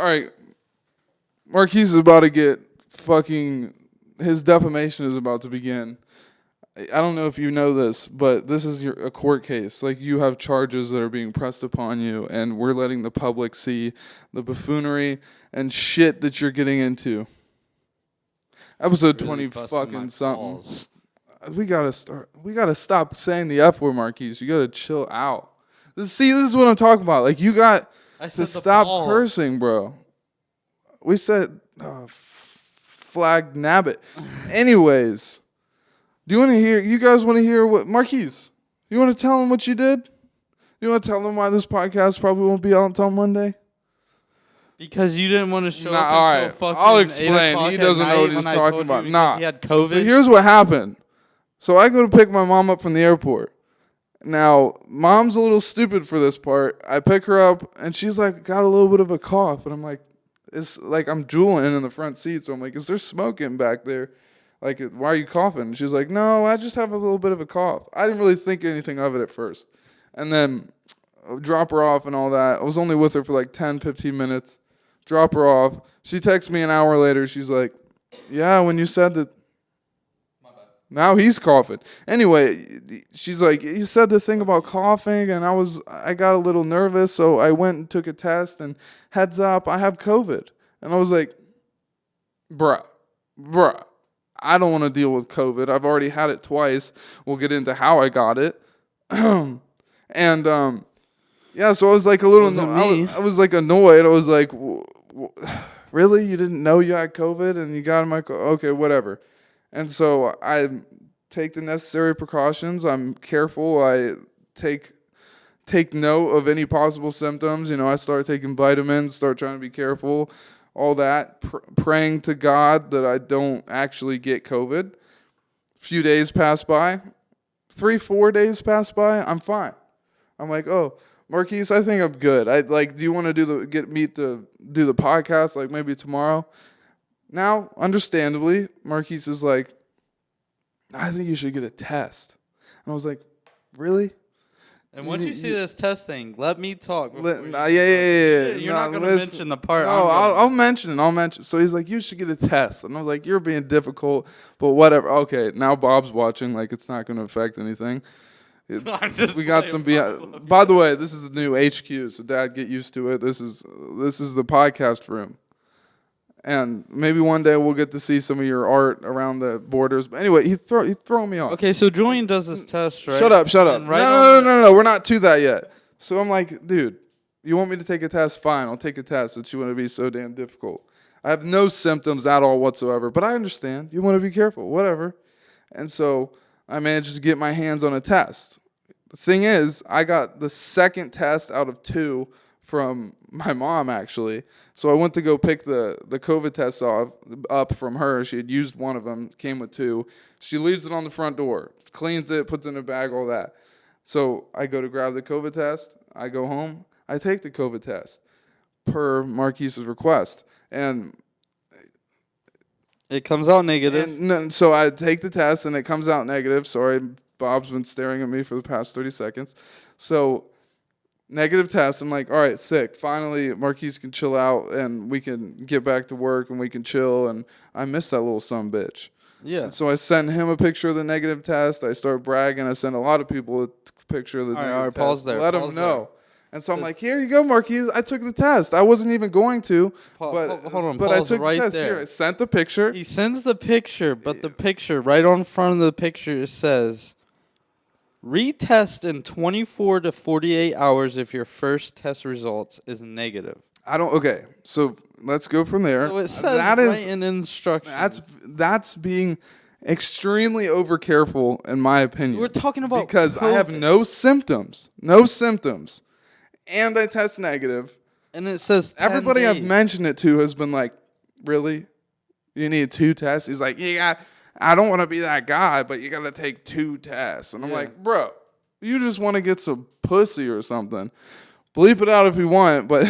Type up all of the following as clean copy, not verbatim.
right. Marquise is about to get fucking... His defamation is about to begin. I don't know if you know this, but this is a court case. Like, you have charges that are being pressed upon you, and we're letting the public see the buffoonery and shit that you're getting into. Episode Really 20 fucking something. balls. We gotta stop saying the F word, Marquise. You gotta chill out. This is what I'm talking about. Like, you got to stop cursing, bro. We said flag nabbit. Anyways, you guys want to hear what, Marquise, you want to tell them what you did? You want to tell them why this podcast probably won't be out until Monday? Because you didn't want to show up all until right. fucking I'll explain. 8 o'clock He doesn't at know what night he's when I talking told about. you Nah. He had COVID. So here's what happened. So I go to pick my mom up from the airport. Now, mom's a little stupid for this part. I pick her up, and she's like, got a little bit of a cough. And I'm like, it's like I'm drooling in the front seat. So I'm like, is there smoke in back there? Like, why are you coughing? And she's like, no, I just have a little bit of a cough. I didn't really think anything of it at first. And then drop her off and all that. I was only with her for like 10, 15 minutes. Drop her off. She texts me an hour later. She's like, yeah, when you said that. Now he's coughing. Anyway, she's like, you said the thing about coughing, and I got a little nervous, so I went and took a test, and heads up, I have COVID. And I was like, bruh, I don't want to deal with COVID. I've already had it twice. We'll get into how I got it. And, yeah, so I was like a little, I was like annoyed. I was like, really? You didn't know you had COVID, and you got in my, okay, whatever. And so I take the necessary precautions. I'm careful. I take note of any possible symptoms. You know, I start taking vitamins, start trying to be careful, all that, praying to God that I don't actually get COVID. A few days pass by. 3-4 days pass by. I'm fine. I'm like, oh, Marquise, I think I'm good. Do you want to do the podcast like maybe tomorrow? Now, understandably, Marquise is like, I think you should get a test. And I was like, really? And once you see this test thing, let me talk. Yeah. You're not going to mention the part. No, I'll mention it. So he's like, you should get a test. And I was like, you're being difficult, but whatever. Okay, now Bob's watching. Like, it's not going to affect anything. We got some. By the way, this is the new HQ, so Dad, get used to it. This is the podcast room. And maybe one day we'll get to see some of your art around the borders. But anyway, he's throwing me off. Okay, so Julian does this test, right? Shut up. No. We're not to that yet. So I'm like, dude, you want me to take a test? Fine, I'll take a test since you want to be so damn difficult. I have no symptoms at all whatsoever, but I understand. You want to be careful, whatever. And so I managed to get my hands on a test. The thing is, I got the second test out of 2 from my mom, actually. So I went to go pick the COVID test up from her. She had used one of them, came with 2. She leaves it on the front door, cleans it, puts it in a bag, all that. So I go to grab the COVID test. I go home. I take the COVID test per Marquise's request. And it comes out negative. And so I take the test, and it comes out negative. Sorry, Bob's been staring at me for the past 30 seconds. So negative test. I'm like, all right, sick. Finally, Marquise can chill out, and we can get back to work, and we can chill. And I miss that little sumbitch. Yeah. And so I sent him a picture of the negative test. I start bragging. I sent a lot of people a picture of the negative test. Pause there. Let them know. And so I'm like, here you go, Marquise. I took the test. I wasn't even going to, but hold on, but I took right the test. there. Here, I sent the picture. He sends the picture, but the picture right on front of the picture says, retest in 24 to 48 hours if your first test results is negative. Okay, so let's go from there. So it says in instructions. That's being extremely over careful, in my opinion. We're talking about because COVID. I have no symptoms, and I test negative. And it says 10 everybody days. I've mentioned it to has been like, really? You need 2 tests? He's like, I don't want to be that guy, but you got to take 2 tests. And I'm like, bro, you just want to get some pussy or something. Bleep it out if you want, but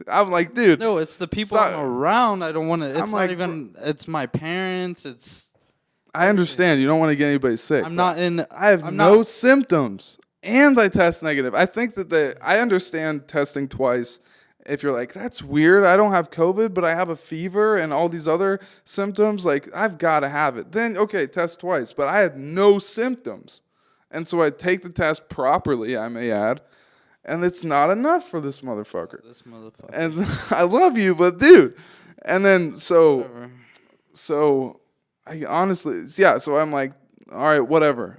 I'm like, dude. No, it's the people I'm around. I don't want to. It's not even. It's my parents. It's. I understand. You don't want to get anybody sick. I have no symptoms, and I test negative. I think that I understand testing twice if you're like, that's weird, I don't have COVID, but I have a fever and all these other symptoms, like, I've got to have it. Then, okay, test twice. But I had no symptoms. And so I take the test properly, I may add, and it's not enough for this motherfucker. And I love you, but dude. And then, so I honestly, yeah, so I'm like, all right, whatever.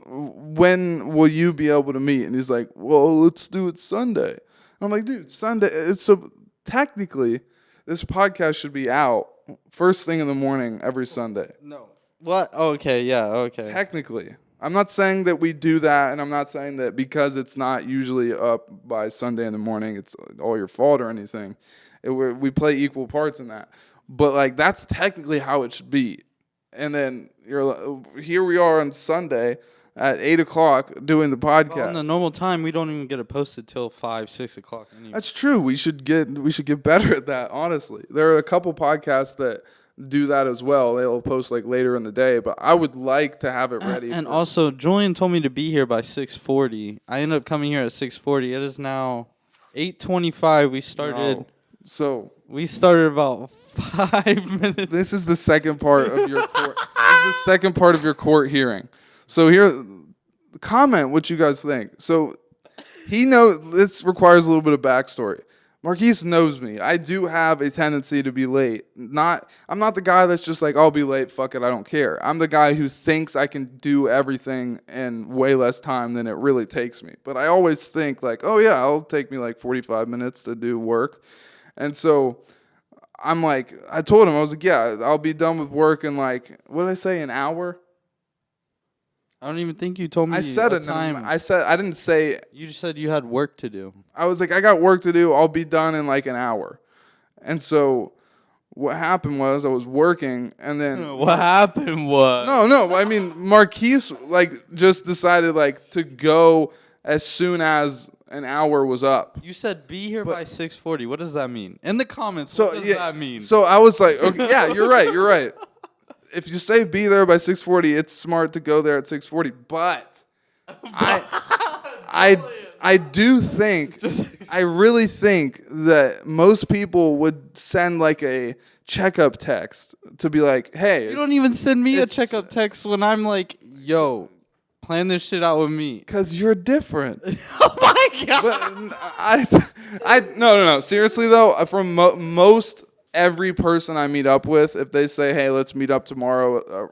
When will you be able to meet? And he's like, well, let's do it Sunday. I'm like, dude, Sunday. So technically, this podcast should be out first thing in the morning every Sunday. No. What? Okay, yeah, okay. Technically. I'm not saying that we do that, and I'm not saying that because it's not usually up by Sunday in the morning, it's all your fault or anything. We play equal parts in that. But, like, that's technically how it should be. And then here we are on Sunday at 8 o'clock doing the podcast. Well, on the normal time, we don't even get it posted till 5, 6 o'clock. Anyway. That's true. We should get better at that, honestly. There are a couple podcasts that do that as well. They'll post like later in the day, but I would like to have it ready. And also, Julian told me to be here by 6:40. I ended up coming here at 6:40. It is now 8:25. We started. No. So we started about 5 minutes. This is the second part of your court. This is the second part of your court hearing. So here, comment what you guys think. So this requires a little bit of backstory. Marquise knows me. I do have a tendency to be late. I'm not the guy that's just like, I'll be late, fuck it, I don't care. I'm the guy who thinks I can do everything in way less time than it really takes me. But I always think like, oh yeah, it'll take me like 45 minutes to do work. And so I'm like, I told him, I was like, yeah, I'll be done with work in like, what did I say, an hour? I don't even think you told me I said a time. I didn't say. You just said you had work to do. I was like, I got work to do. I'll be done in like an hour. And so what happened was I was working and then. What happened was. No. I mean, Marquise like just decided like to go as soon as an hour was up. You said be here by 6:40. What does that mean? In the comments, what does that mean? So I was like, okay, yeah, you're right. If you say be there by 6:40, it's smart to go there at 6:40. But I do think, I really think that most people would send like a checkup text to be like, hey. You don't even send me a checkup text when I'm like, yo, plan this shit out with me. Because you're different. Oh my God. But no. Seriously though, from most every person I meet up with, if they say, hey, let's meet up tomorrow,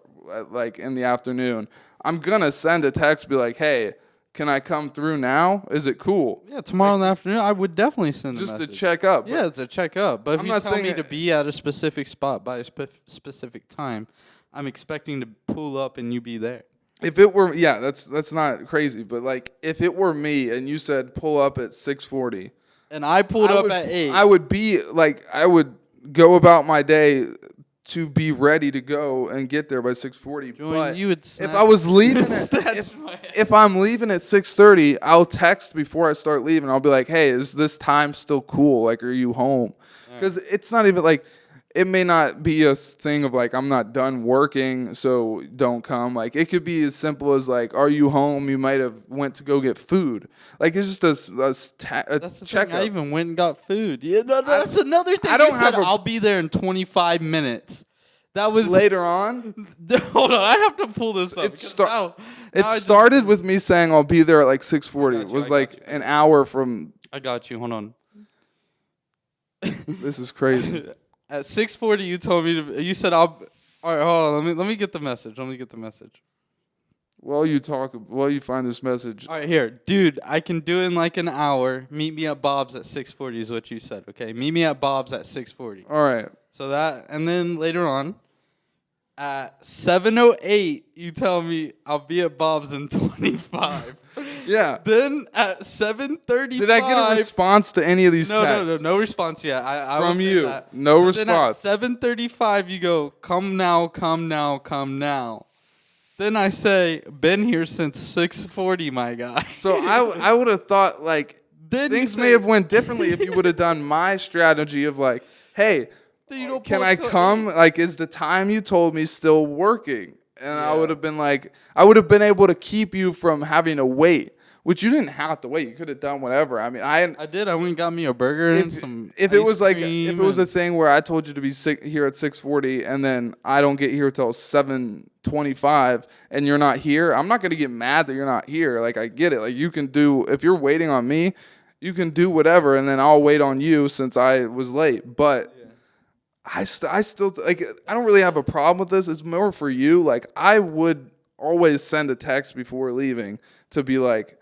like in the afternoon, I'm going to send a text, be like, hey, can I come through now? Is it cool? Yeah, tomorrow in the afternoon, I would definitely send a message. Just to check up. Yeah, it's a check up. But if I'm you not tell me saying to be at a specific spot by a specific time, I'm expecting to pull up and you be there. If it were, yeah, that's not crazy. But like, if it were me and you said pull up at 6:40. And I pulled up at 8. I would be like, I would go about my day to be ready to go and get there by 6:40. But you would if I was leaving, if I'm leaving at 6:30, I'll text before I start leaving. I'll be like, hey, is this time still cool? Like, are you home? Because it's not even like, it may not be a thing of like, I'm not done working, so don't come. Like, it could be as simple as like, are you home? You might have went to go get food. Like, it's just a that's the checkup. thing. I even went and got food. Yeah, no, that's another thing. You said, I'll be there in 25 minutes. That was later on. Hold on, I have to pull this up. It started with me saying I'll be there at like 6:40. It was like an hour from. I got you. Hold on. This is crazy. At 6:40, you told me to. You said I'll. All right, hold on. Let me get the message. While you find this message. All right, here, dude. I can do it in like an hour. Meet me at Bob's at 6:40 is what you said. Okay, meet me at Bob's at 6:40. All right. So that, and then later on, at 7:08, you tell me I'll be at Bob's in 25. Yeah. Then at 7:35. Did I get a response to any of these texts? No response yet. I From you. That. No but response. Then at 7:35, you go, come now. Then I say, been here since 6:40, my guy. So I would have thought like things may have went differently if you would have done my strategy of like, hey, can I come? Like, is the time you told me still working? And I would have been like, I would have been able to keep you from having to wait. which you didn't have to wait. You could have done whatever. I mean, I did. I went and got me a burger and some. If it was ice like, cream if it was a and- thing where I told you to be here at 6:40 and then I don't get here till 7:25 and you're not here, I'm not gonna get mad that you're not here. Like, I get it. Like, you can do, if you're waiting on me, you can do whatever, and then I'll wait on you since I was late. But I still like, I don't really have a problem with this. It's more for you. Like, I would always send a text before leaving to be like,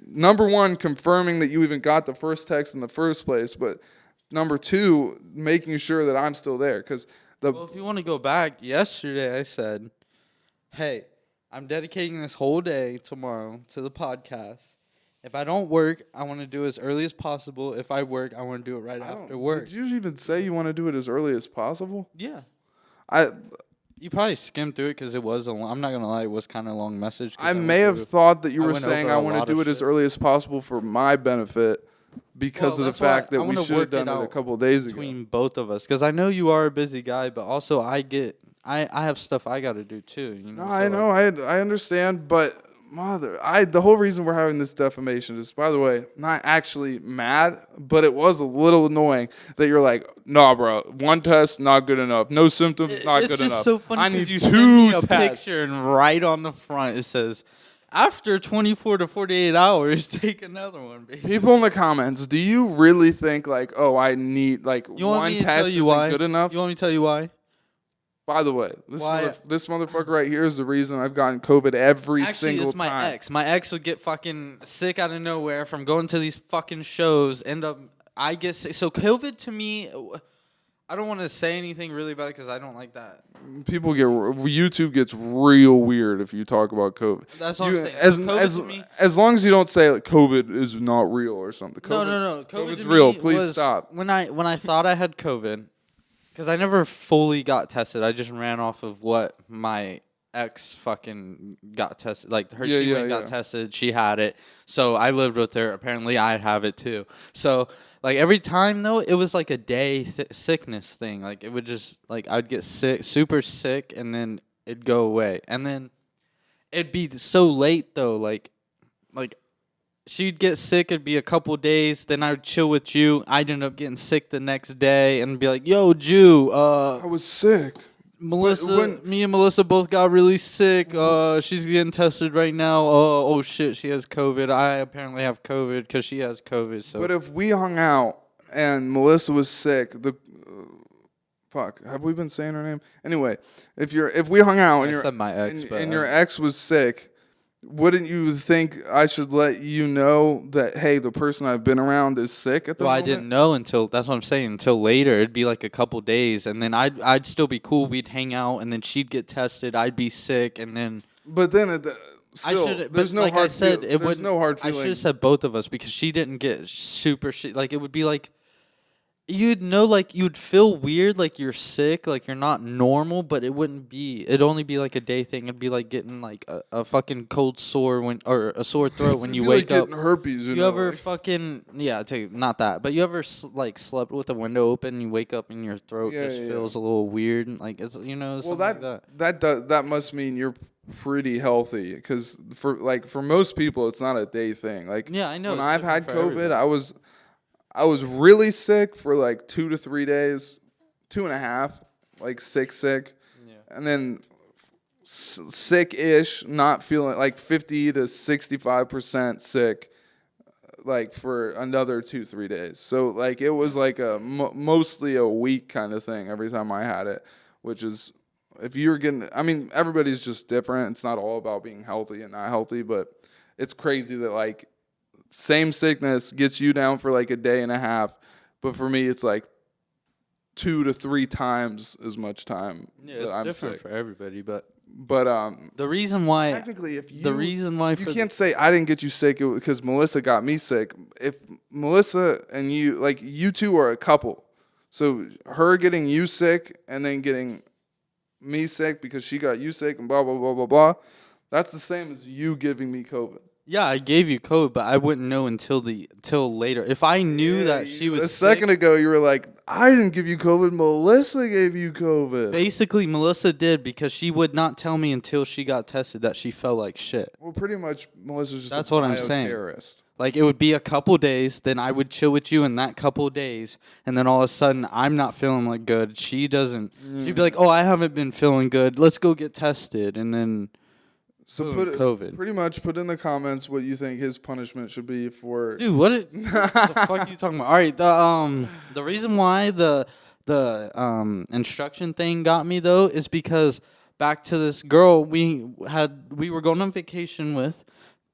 number one, confirming that you even got the first text in the first place, but number two, making sure that I'm still there. Because well, if you want to go back, yesterday I said, hey, I'm dedicating this whole day tomorrow to the podcast. If I don't work, I want to do it as early as possible. If I work, I want to do it right after work. Did you even say you want to do it as early as possible? Yeah. I You probably skimmed through it because it was I'm not going to lie, it was kind of a long message. I may have thought that you I were went saying over I a want lot to do of it as shit. early as possible for my benefit because of the that's why fact that I we wanna should have work it done it a out couple of days ago. between both of us, because I know you are a busy guy, but also I have stuff I got to do too. You know, No, I know, I understand, but the whole reason we're having this defamation is, by the way, not actually mad, but it was a little annoying that you're like, nah, bro, one test not good enough, no symptoms not good enough. It's just so funny I because need you two send me a tests. picture and right on the front it says, after 24 to 48 hours, take another one. Basically. People in the comments, do you really think like, oh, I need like You want one me to test tell you isn't why? good enough? You want me to tell you why? By the way, Why? this motherfucker right here is the reason I've gotten COVID every Actually, single it's my time. ex. My ex would get fucking sick out of nowhere from going to these fucking shows. I get sick. So COVID to me, I don't want to say anything really about it because I don't like that. YouTube gets real weird if you talk about COVID. That's what I'm saying. COVID to me, As long as you don't say like COVID is not real or something. COVID, no. COVID's to real. me Please was stop. When I thought I had COVID, because I never fully got tested. I just ran off of what my ex fucking got tested. Like she went and got tested. She had it. So I lived with her. Apparently I have it too. So like every time though, it was like a day sickness thing. Like it would just like I'd get sick, super sick, and then it'd go away. And then it'd be so late though. Like she'd get sick, it'd be a couple days, then I would chill with you. I'd end up getting sick the next day and be like, yo, Jew, I was sick. Melissa, me and Melissa both got really sick. She's getting tested right now. Oh shit, she has COVID. I apparently have COVID because she has COVID. So, But if we hung out and Melissa was sick, fuck, have we been saying her name? Anyway, if we hung out and I said my ex, and your ex was sick, wouldn't you think I should let you know that, hey, the person I've been around is sick at the moment? I didn't know until, that's what I'm saying, until later. It'd be like a couple days, and then I'd still be cool. We'd hang out, and then she'd get tested. I'd be sick, and then. But then still, there's no hard feeling. There's no hard feeling. I should have said both of us because she didn't get super shit. Like it would be like. You'd know, like, you'd feel weird, like you're sick, like you're not normal, but it wouldn't be. It'd only be like a day thing. It'd be like getting like a fucking cold sore or a sore throat when you wake up. Getting herpes. You ever fucking not that, but you ever like slept with the window open and you wake up and your throat feels a little weird, and like it's that must mean you're pretty healthy, because for most people it's not a day thing. Like I know when I've had COVID, I was really sick for like 2 to 3 days, 2.5, like sick, and then sick-ish, not feeling like 50 to 65% sick, like for another 2-3 days. So like it was like mostly a week kind of thing every time I had it, which is if you're getting. I mean, everybody's just different. It's not all about being healthy and not healthy, but it's crazy that like. Same sickness gets you down for like a day and a half, but for me it's like 2 to 3 times as much time. Yeah, it's I'm different sick for everybody, but the reason why technically you can't say I didn't get you sick because Melissa got me sick. If Melissa and you two are a couple, so her getting you sick and then getting me sick because she got you sick and blah blah blah blah blah, that's the same as you giving me COVID. Yeah, I gave you code, but I wouldn't know until later. If I knew that she was a second ago, you were like, I didn't give you COVID. Melissa gave you COVID. Basically, Melissa did because she would not tell me until she got tested that she felt like shit. Well, pretty much, Melissa's just That's a what I'm saying. bioterrorist. Like, it would be a couple days, then I would chill with you in that couple days, and then all of a sudden, I'm not feeling like good. She doesn't. She'd be like, oh, I haven't been feeling good. Let's go get tested, and then So COVID. Pretty much put in the comments what you think his punishment should be for. Dude, what the fuck are you talking about? All right, the reason why the instruction thing got me though is because back to this girl we were going on vacation with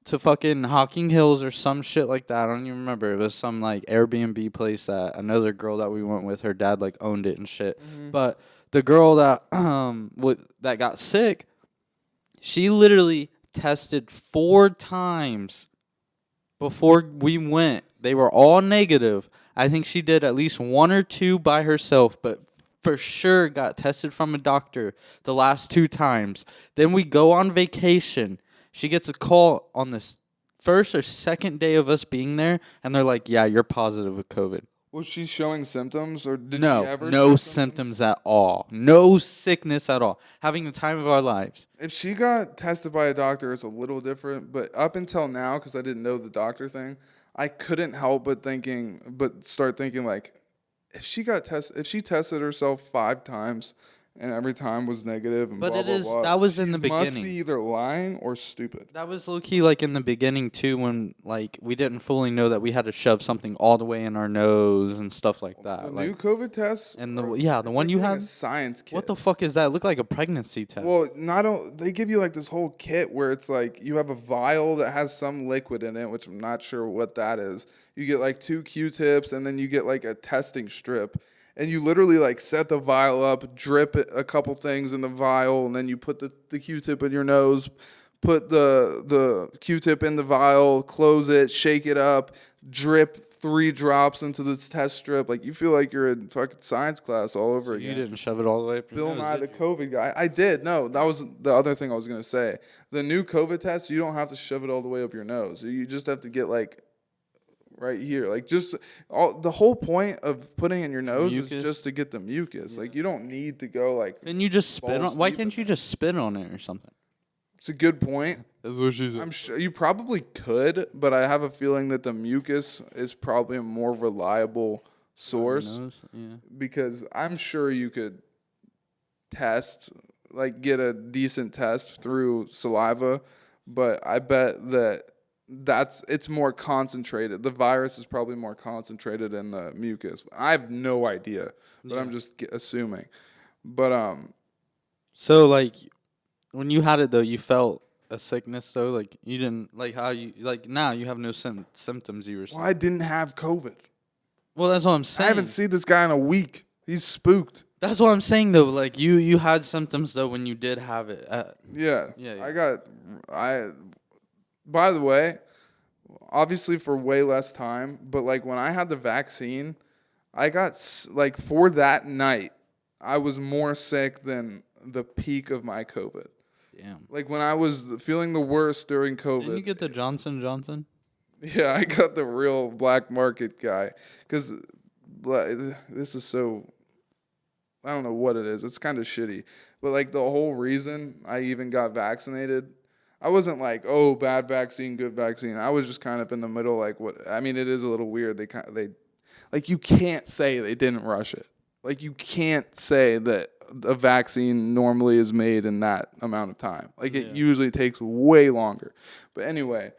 to fucking Hocking Hills or some shit like that. I don't even remember. It was some like Airbnb place that another girl that we went with, her dad like owned it and shit. Mm-hmm. But the girl that that got sick, she literally tested 4 times before we went. They were all negative. I think she did at least 1 or 2 by herself, but for sure got tested from a doctor the last 2 times. Then we go on vacation. She gets a call on this first or second day of us being there, and they're like, yeah, you're positive with COVID. Was she showing symptoms, or did no, she ever? No symptoms at all. No sickness at all. Having the time of our lives. If she got tested by a doctor, it's a little different. But up until now, because I didn't know the doctor thing, I couldn't help but start thinking like, if she tested herself 5 times and every time was negative and but blah, blah, blah. That was in the beginning. Must be either lying or stupid. That was low-key like in the beginning too, when like we didn't fully know that we had to shove something all the way in our nose and stuff like that. The like, new COVID tests? And the one you had? A science kit. What the fuck is that? It looked like a pregnancy test. Well, they give you like this whole kit where it's like you have a vial that has some liquid in it, which I'm not sure what that is. You get like 2 Q-tips, and then you get like a testing strip. And you literally like set the vial up, drip a couple things in the vial, and then you put the Q-tip in your nose, put the Q-tip in the vial, close it, shake it up, drip 3 drops into this test strip. Like, you feel like you're in fucking science class all over again. You didn't shove it all the way up your Bill nose, Nye the COVID guy. I did. No, that was the other thing I was going to say. The new COVID test, you don't have to shove it all the way up your nose. You just have to get like right here, like just the whole point of putting it in your nose is just to get the mucus. Like, you don't need to go like. Then you just spit on. Why can't you just spit on it or something? It's a good point. That's what she said. I'm sure you probably could, but I have a feeling that the mucus is probably a more reliable source. Yeah. Because I'm sure you could test, like get a decent test through saliva, but I bet that it's more concentrated. The virus is probably more concentrated in the mucus. I have no idea, but I'm just assuming. But so like when you had it though, you felt a sickness though, like you didn't like how you like now you have no symptoms you were saying. Well, I didn't have COVID. Well, that's what I'm saying. I haven't seen this guy in a week. He's spooked. That's what I'm saying though. Like you had symptoms though when you did have it. Yeah. By the way, obviously for way less time, but like when I had the vaccine, I got like for that night, I was more sick than the peak of my COVID. Damn. Like when I was feeling the worst during COVID. Didn't you get the Johnson Johnson? Yeah, I got the real black market guy because this is so. I don't know what it is. It's kind of shitty, but like the whole reason I even got vaccinated. I wasn't like, oh, bad vaccine, good vaccine. I was just kind of in the middle, like what? I mean, it is a little weird. They like you can't say they didn't rush it. Like you can't say that a vaccine normally is made in that amount of time. Like it usually takes way longer. But anyway,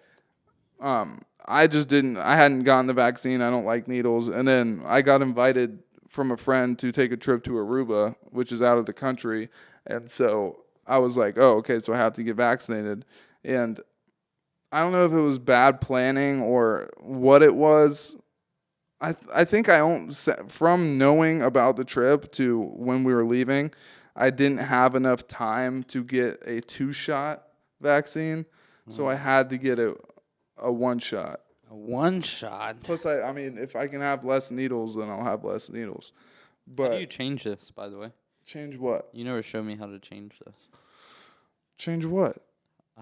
I just didn't. I hadn't gotten the vaccine. I don't like needles. And then I got invited from a friend to take a trip to Aruba, which is out of the country, and so I was like, oh, okay, so I have to get vaccinated. And I don't know if it was bad planning or what it was. I think from knowing about the trip to when we were leaving, I didn't have enough time to get a 2-shot vaccine. So I had to get a 1-shot. A 1-shot? Plus, I mean, if I can have less needles, then I'll have less needles. But how do you change this, by the way? Change what? You never showed me how to change this. Change what?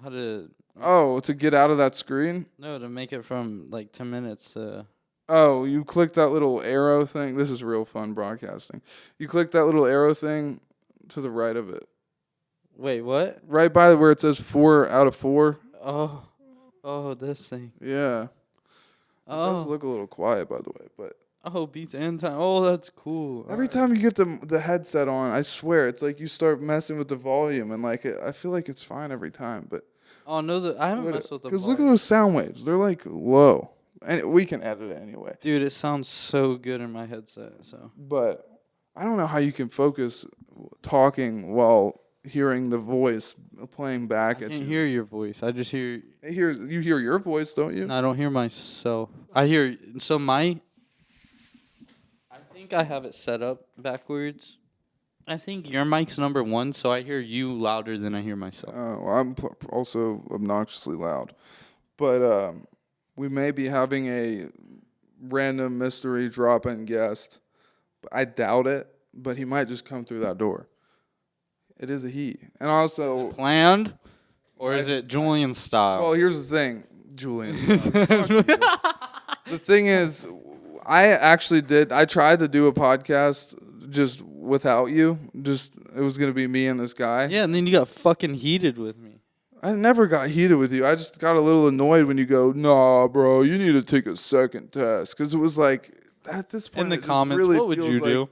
How to? Oh, to get out of that screen? No, to make it from like 10 minutes to. Oh, you click that little arrow thing. This is real fun broadcasting. You click that little arrow thing to the right of it. Wait, what? Right by where it says 4 out of 4. Oh, this thing. Yeah. It does Oh, look a little quiet, by the way, but beats and time. Oh, that's cool. every time you get the headset on, I swear it's like you start messing with the volume, and like I feel like it's fine every time, but Oh no, I haven't messed with the. Because look at those sound waves; they're like low, and we can edit it anyway. Dude, it sounds so good in my headset. So. But I don't know how you can focus talking while hearing the voice playing back at you. I can't hear your voice. I just hear. You hear your voice, don't you? No, I don't hear myself. I hear. So I think I have it set up backwards. I think your mic's number 1, so I hear you louder than I hear myself. Well, I'm also obnoxiously loud. But we may be having a random mystery drop-in guest. I doubt it, but he might just come through that door. It is a he. And also... Is it planned? Or is it Julian style? Well, here's the thing. Julian. The thing is, I tried to do a podcast just without you. It was going to be me and this guy. Yeah, and then you got fucking heated with me. I never got heated with you. I just got a little annoyed when you go, nah, bro, you need to take a second test. Because it was like, at this point, in the comments, really what would you do?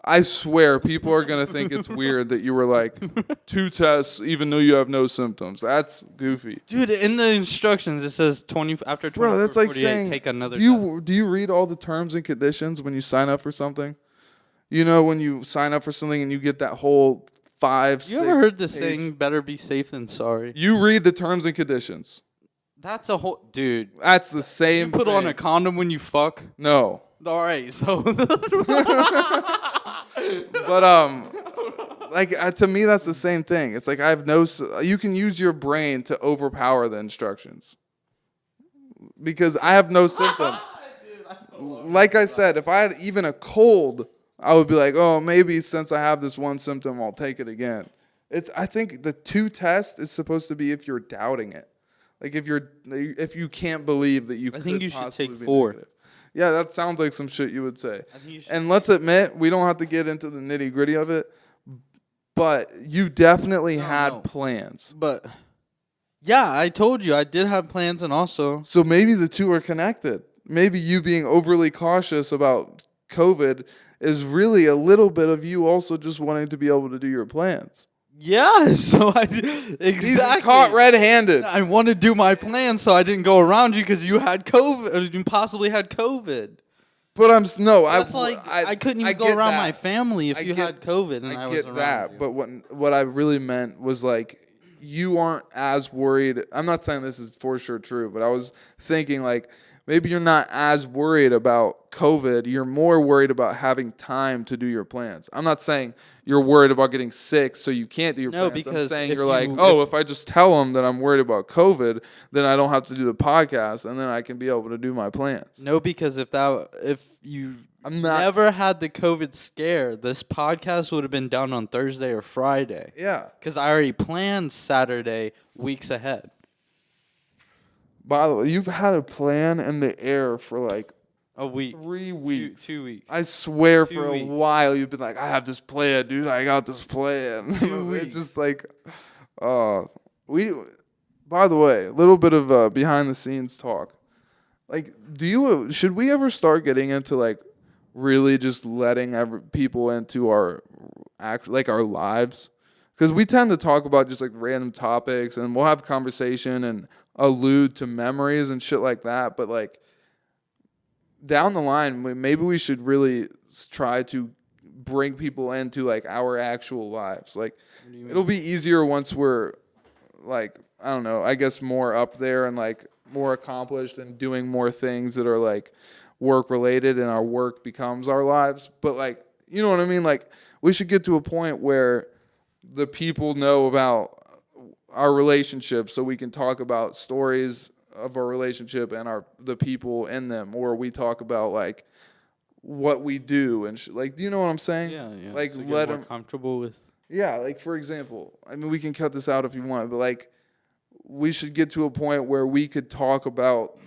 I swear, people are going to think it's weird that you were like, 2 tests even though you have no symptoms. That's goofy. Dude, in the instructions, it says after 20, bro, that's like 48, saying, take another do you read all the terms and conditions when you sign up for something? You know, when you sign up for something and you get that whole 5, 6 You ever heard the page. saying, better be safe than sorry? You read the terms and conditions. That's a whole... Dude. That's the same You put thing. on a condom when you fuck? No. All right, so... But, to me, that's the same thing. It's like I have you can use your brain to overpower the instructions. Because I have no symptoms. Like I said, if I had even a cold, I would be like, oh, maybe since I have this one symptom, I'll take it again. I think the 2 test is supposed to be if you're doubting it. Like if you can't believe that you could think you should take 4. Negative. Yeah, that sounds like some shit you would say. And let's admit, we don't have to get into the nitty-gritty of it, but you definitely had plans. But, yeah, I told you, I did have plans and also... So maybe the 2 are connected. Maybe you being overly cautious about COVID is really a little bit of you also just wanting to be able to do your plans. Yeah, so exactly. He's caught red-handed. I want to do my plan, so I didn't go around you because you had COVID, or you possibly had COVID. But I couldn't even go around my family if you had COVID and I was around that. you. But what I really meant was like you aren't as worried. I'm not saying this is for sure true, but I was thinking like maybe you're not as worried about COVID. You're more worried about having time to do your plans. I'm not saying you're worried about getting sick so you can't do your plans. Because I'm saying if I just tell them that I'm worried about COVID, then I don't have to do the podcast and then I can be able to do my plans. No, because if you never had the COVID scare, this podcast would have been done on Thursday or Friday. Yeah. Because I already planned Saturday weeks ahead. By the way, you've had a plan in the air for like a week, 3 weeks, 2 weeks. I swear, 2 for weeks. a while you've been like, I have this plan, dude. I got this plan. 2 weeks. It's just like, we. By the way, a little bit of behind the scenes talk. Like, should we ever start getting into like really just letting people into our our lives? Because we tend to talk about just like random topics and we'll have conversation and allude to memories and shit like that. But like down the line, maybe we should really try to bring people into like our actual lives. Like it'll be easier once we're like, I don't know, I guess more up there and like more accomplished and doing more things that are like work related and our work becomes our lives. But like, you know what I mean? Like we should get to a point where the people know about our relationship so we can talk about stories of our relationship and the people in them, or we talk about like what we do and like, do you know what I'm saying? Yeah. Like so let them comfortable with. Yeah, like for example, I mean we can cut this out if you want, but like we should get to a point where we could talk about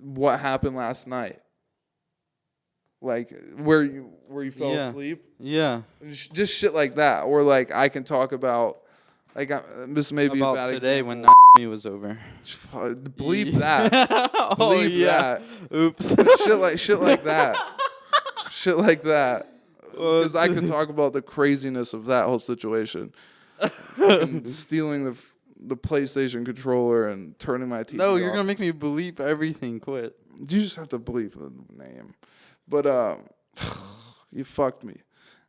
what happened last night. Like where you fell asleep. Yeah. Just shit like that. Or like I can talk about like this may be about a bad today example. when was over. Bleep that. Oh Bleep that. Oops. But shit like that. Shit like that. Because I could talk about the craziness of that whole situation. Stealing the PlayStation controller and turning my TV No, you're off. gonna make me bleep everything. Quit. You just have to bleep the name. But you fucked me.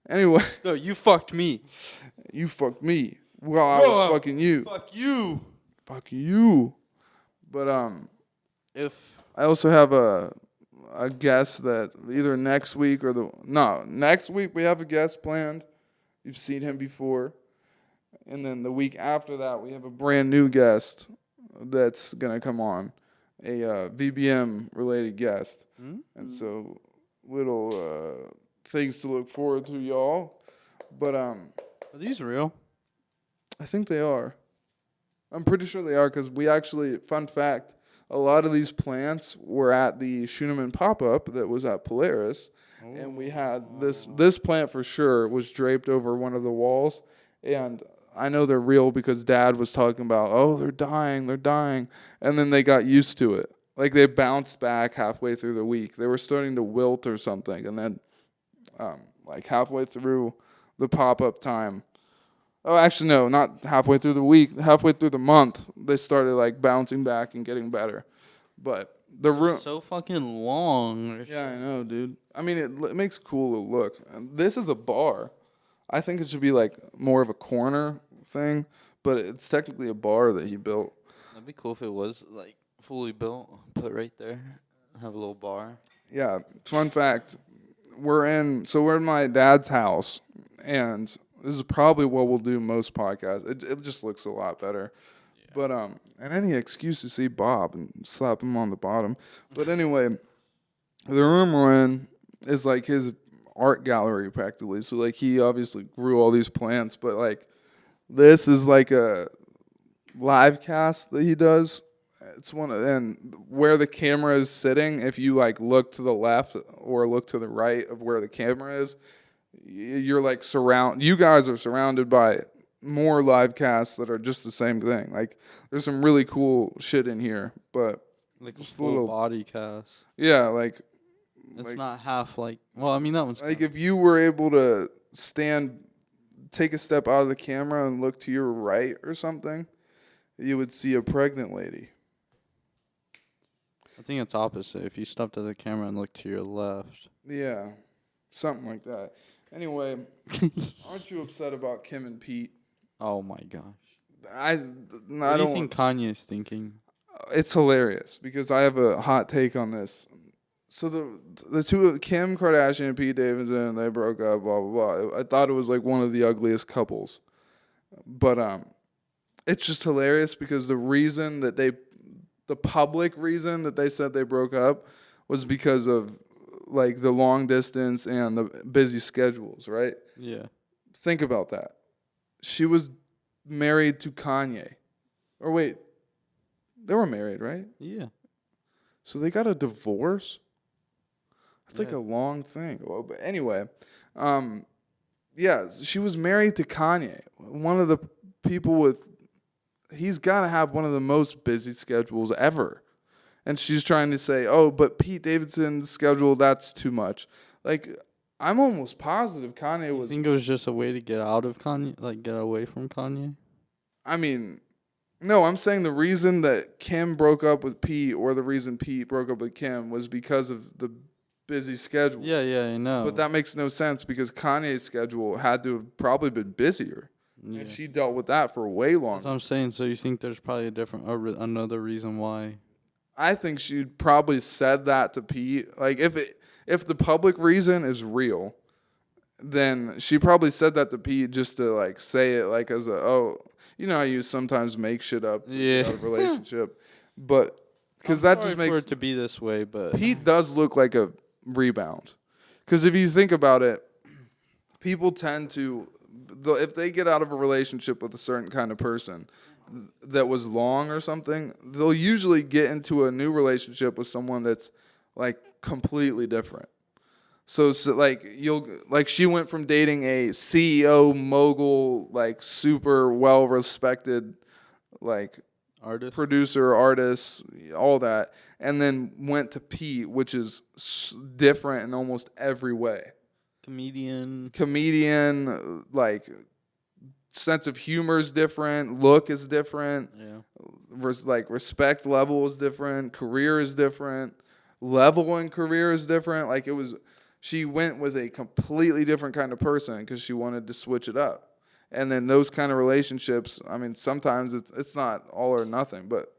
Anyway. No, you fucked me. You fucked me. Well, I was fucking you. Fuck you. Fuck you. But If I also have a guest that either next week or next week we have a guest planned. You've seen him before. And then the week after that we have a brand new guest that's gonna come on. A VBM related guest. Mm-hmm. And so little things to look forward to, y'all. But are these real? I think they are. I'm pretty sure they are because we actually, fun fact, a lot of these plants were at the Scheuneman pop-up that was at Polaris. Oh. And we had this plant for sure was draped over one of the walls. And I know they're real because Dad was talking about, oh, they're dying. And then they got used to it. Like they bounced back halfway through the week. They were starting to wilt or something. And then like halfway through the pop-up time, oh, actually, no, not halfway through the week. Halfway through the month, they started like bouncing back and getting better. But the room so fucking long. Yeah, I know, dude. I mean, it makes a cool look. This is a bar. I think it should be like more of a corner thing, but it's technically a bar that he built. That'd be cool if it was like fully built. Put right there. Have a little bar. Yeah. Fun fact: we're in my dad's house, and this is probably what we'll do most podcasts. It just looks a lot better. Yeah. But and any excuse to see Bob and slap him on the bottom. But anyway, the room we're in is like his art gallery practically. So like he obviously grew all these plants, but like this is like a live cast that he does. It's and where the camera is sitting, if you like look to the left or look to the right of where the camera is, you're like you guys are surrounded by more live casts that are just the same thing. Like there's some really cool shit in here, but like a full body cast. Yeah, like it's not half like. Well, I mean that one's like if you were able to take a step out of the camera and look to your right or something, you would see a pregnant lady. I think it's opposite. If you stepped at the camera and looked to your left. Yeah, something like that. Anyway, aren't you upset about Kim and Pete? Oh my gosh. What do you think Kanye's thinking? It's hilarious because I have a hot take on this. So the two, Kim Kardashian and Pete Davidson, they broke up, blah, blah, blah. I thought it was like one of the ugliest couples. But it's just hilarious because the public reason that they said they broke up was because of like the long distance and the busy schedules, right? Yeah. Think about that. She was married to Kanye. Or wait, they were married, right? Yeah. So they got a divorce? That's like a long thing. Well, but anyway, yeah, she was married to Kanye. One of the people he's got to have one of the most busy schedules ever. And she's trying to say, oh, but Pete Davidson's schedule, that's too much. Like, I'm almost positive Kanye was... You think it was just a way to get out of Kanye, like get away from Kanye? I mean, no, I'm saying the reason that Kim broke up with Pete or the reason Pete broke up with Kim was because of the busy schedule. Yeah, I know. But that makes no sense because Kanye's schedule had to have probably been busier. Yeah. And she dealt with that for way longer. That's what I'm saying. So you think there's probably another reason why? I think she probably said that to Pete. Like if the public reason is real, then she probably said that to Pete just to like say it like as you know how you sometimes make shit up to get out of a relationship. But because that just makes for it to be this way, but Pete does look like a rebound. Because if you think about it, people tend to, if they get out of a relationship with a certain kind of person, that was long or something, they'll usually get into a new relationship with someone that's like completely different. So like she went from dating a CEO mogul, like super well respected, like Artist. producer, artist, all that, and then went to Pete, which is different in almost every way. Comedian, like sense of humor is different, look is different, like respect level is different, career is different, level in career is different. Like she went with a completely different kind of person because she wanted to switch it up. And then those kind of relationships, I mean, sometimes it's not all or nothing, but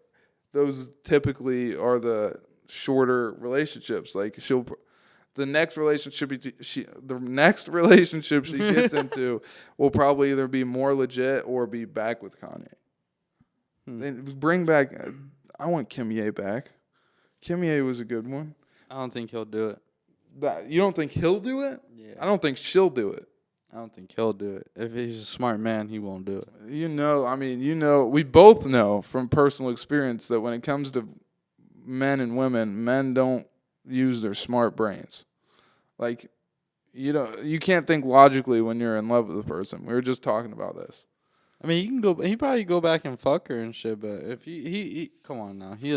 those typically are the shorter relationships. Like the next relationship she gets into will probably either be more legit or be back with Kanye. Then bring back. I want Kimye back. Kimye was a good one. I don't think he'll do it. You don't think he'll do it? Yeah. I don't think she'll do it. I don't think he'll do it. If he's a smart man, he won't do it. We both know from personal experience that when it comes to men and women, men don't use their smart brains. Like, you can't think logically when you're in love with a person. We were just talking about this. I mean, he probably go back and fuck her and shit, but if he come on now. He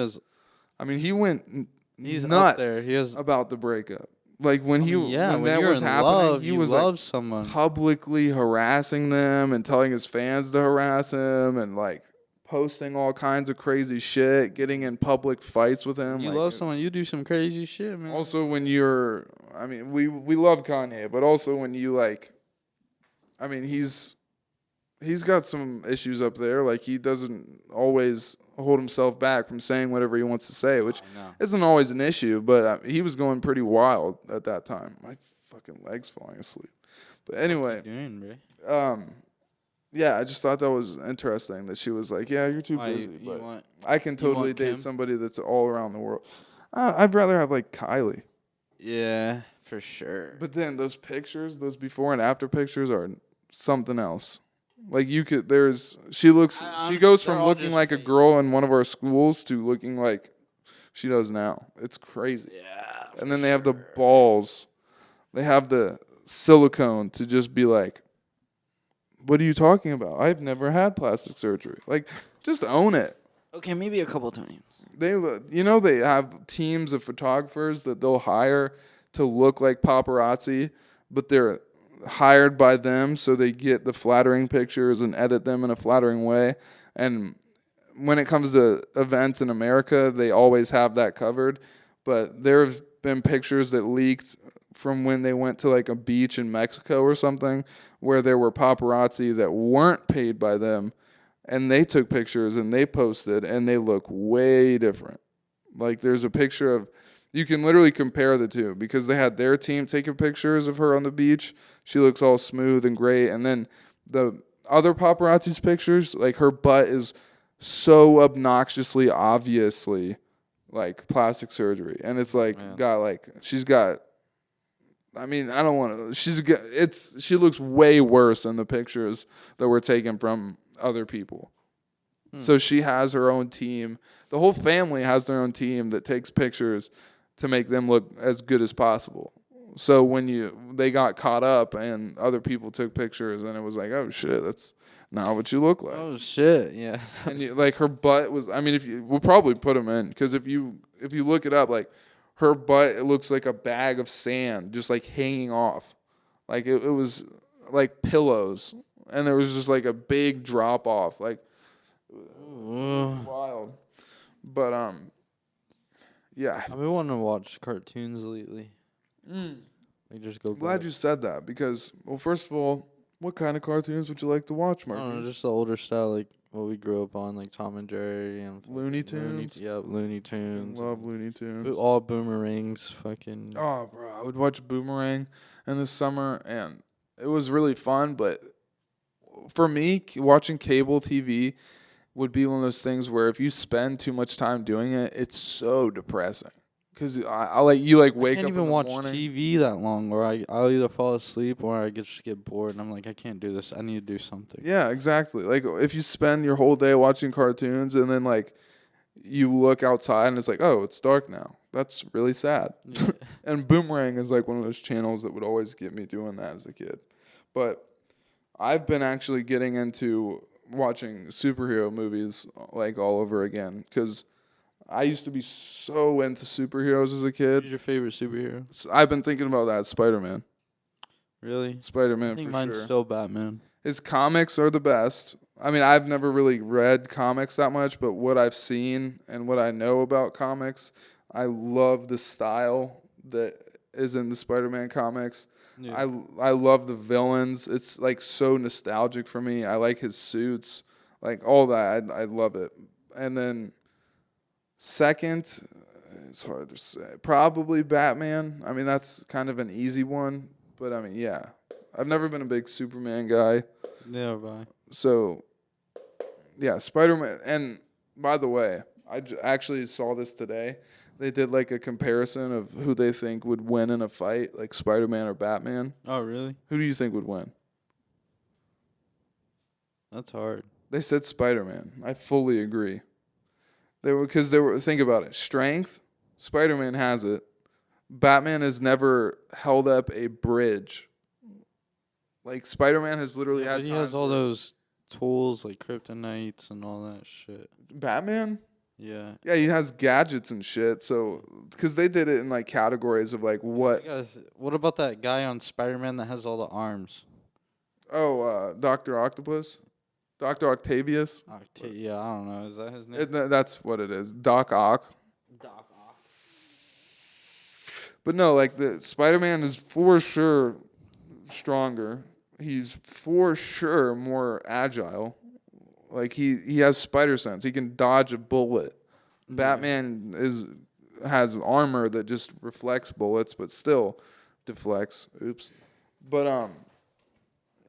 went He's nuts up there. About the breakup. Like when that was happening, he was like someone. Publicly harassing them and telling his fans to harass him and like posting all kinds of crazy shit, getting in public fights with him. You love someone, you do some crazy shit, man. Also, when we love Kanye, but also when you he's got some issues up there. Like he doesn't always hold himself back from saying whatever he wants to say, which isn't always an issue, but he was going pretty wild at that time. My fucking leg's falling asleep. But anyway, I just thought that was interesting that she was like, yeah, you're too busy, but I can totally date somebody that's all around the world. I'd rather have like Kylie. Yeah, for sure. But then those pictures, those before and after pictures are something else. Like she goes from looking like a girl in one of our schools to looking like she does now. It's crazy. Yeah. And then they have the balls. They have the silicone to just be like, what are you talking about? I've never had plastic surgery. Like, just own it. Okay, maybe a couple times. They have teams of photographers that they'll hire to look like paparazzi, but they're hired by them, so they get the flattering pictures and edit them in a flattering way. And when it comes to events in America, they always have that covered. But there have been pictures that leaked from when they went to like a beach in Mexico or something where there were paparazzi that weren't paid by them, and they took pictures and they posted, and they look way different. Like there's a picture of, you can literally compare the two because they had their team taking pictures of her on the beach. She looks all smooth and great. And then the other paparazzi's pictures, like her butt is so obnoxiously, obviously like plastic surgery. And it's like, she looks way worse than the pictures that were taken from other people. So she has her own team. The whole family has their own team that takes pictures to make them look as good as possible. So when they got caught up and other people took pictures and it was like, oh shit, that's not what you look like. Oh shit, yeah. And like her butt was, we'll probably put them in because if you look it up, like her butt, it looks like a bag of sand just like hanging off. Like it was like pillows, and there was just like a big drop off. Like wild. But yeah. I've been wanting to watch cartoons lately. Like just go. Glad you said that because, well, first of all, what kind of cartoons would you like to watch, Marcus? I don't know, just the older style, like what we grew up on, like Tom and Jerry and Looney Tunes. Looney Tunes. Love Looney Tunes. All Boomerangs, fucking. Oh, bro, I would watch Boomerang in the summer, and it was really fun. But for me, watching cable TV would be one of those things where if you spend too much time doing it, it's so depressing. Because I like you like wake I can't up even in the watch morning. TV that long, or I'll either fall asleep or I just get bored, and I'm like, I can't do this. I need to do something. Yeah, exactly. Like if you spend your whole day watching cartoons and then like you look outside and it's like, oh, it's dark now. That's really sad. Yeah. And Boomerang is like one of those channels that would always get me doing that as a kid. But I've been actually getting into watching superhero movies like all over again because I used to be so into superheroes as a Who's kid. your favorite superhero? So I've been thinking about that. Spider-Man. Really? Spider-Man I think for mine's sure. still Batman. His comics are the best. I mean, I've never really read comics that much, but what I've seen and what I know about comics, I love the style that is in the Spider-Man comics. Yeah. I love the villains. It's like so nostalgic for me. I like his suits, like all that. I love it. And then second, it's hard to say. Probably Batman. I mean, that's kind of an easy one, but I mean, yeah. I've never been a big Superman guy. Yeah, bye. So, yeah, Spider-Man. And by the way, I actually saw this today. They did like a comparison of who they think would win in a fight, like Spider-Man or Batman. Oh, really? Who do you think would win? That's hard. They said Spider-Man. I fully agree. Think about it. Strength, Spider-Man has it. Batman has never held up a bridge. Like Spider-Man has literally Yeah, had but he has times all where- those tools like kryptonites and all that shit. Batman? Yeah. Yeah, he has gadgets and shit. So, because they did it in like categories of like what? What about that guy on Spider-Man that has all the arms? Oh, Doctor Octopus, Doctor Octavius. Yeah, I don't know. Is that his name? That's what it is. Doc Ock. Doc Ock. But no, like the Spider-Man is for sure stronger. He's for sure more agile. Like he has spider sense. He can dodge a bullet. Batman has armor that just reflects bullets, but still deflects. Oops. But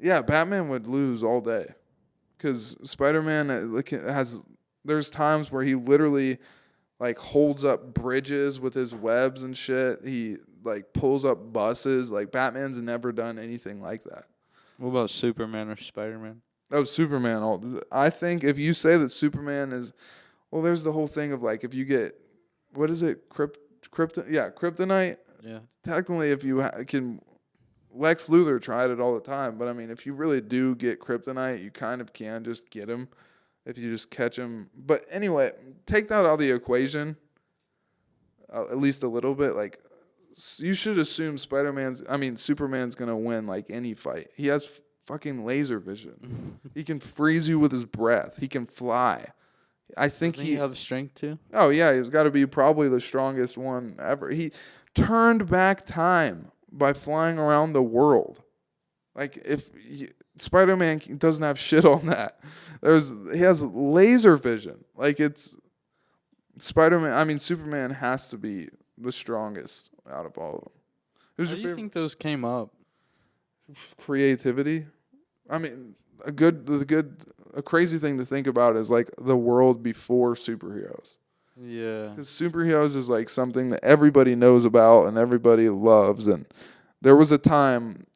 yeah, Batman would lose all day, because Spider-Man has. There's times where he literally like holds up bridges with his webs and shit. He like pulls up buses. Like Batman's never done anything like that. What about Superman or Spider-Man? Oh, Superman. I think if you say that Superman is, well, there's the whole thing of like if you get, what is it, kryptonite. Yeah. Technically, if you can, Lex Luthor tried it all the time. But I mean, if you really do get kryptonite, you kind of can just get him if you just catch him. But anyway, take that out of the equation, at least a little bit. Like, you should assume Superman's gonna win like any fight. He has fucking laser vision. He can freeze you with his breath. He can fly. I think Doesn't he have strength too? Oh yeah, he's got to be probably the strongest one ever. He turned back time by flying around the world. Like Spider-Man doesn't have shit on that. He has laser vision. Like it's Spider-Man. I mean, Superman has to be the strongest out of all of them. Who's How your do you favorite? think those came up? Creativity. I mean, a crazy thing to think about is like the world before superheroes. Yeah. Because superheroes is like something that everybody knows about and everybody loves. And there was a time,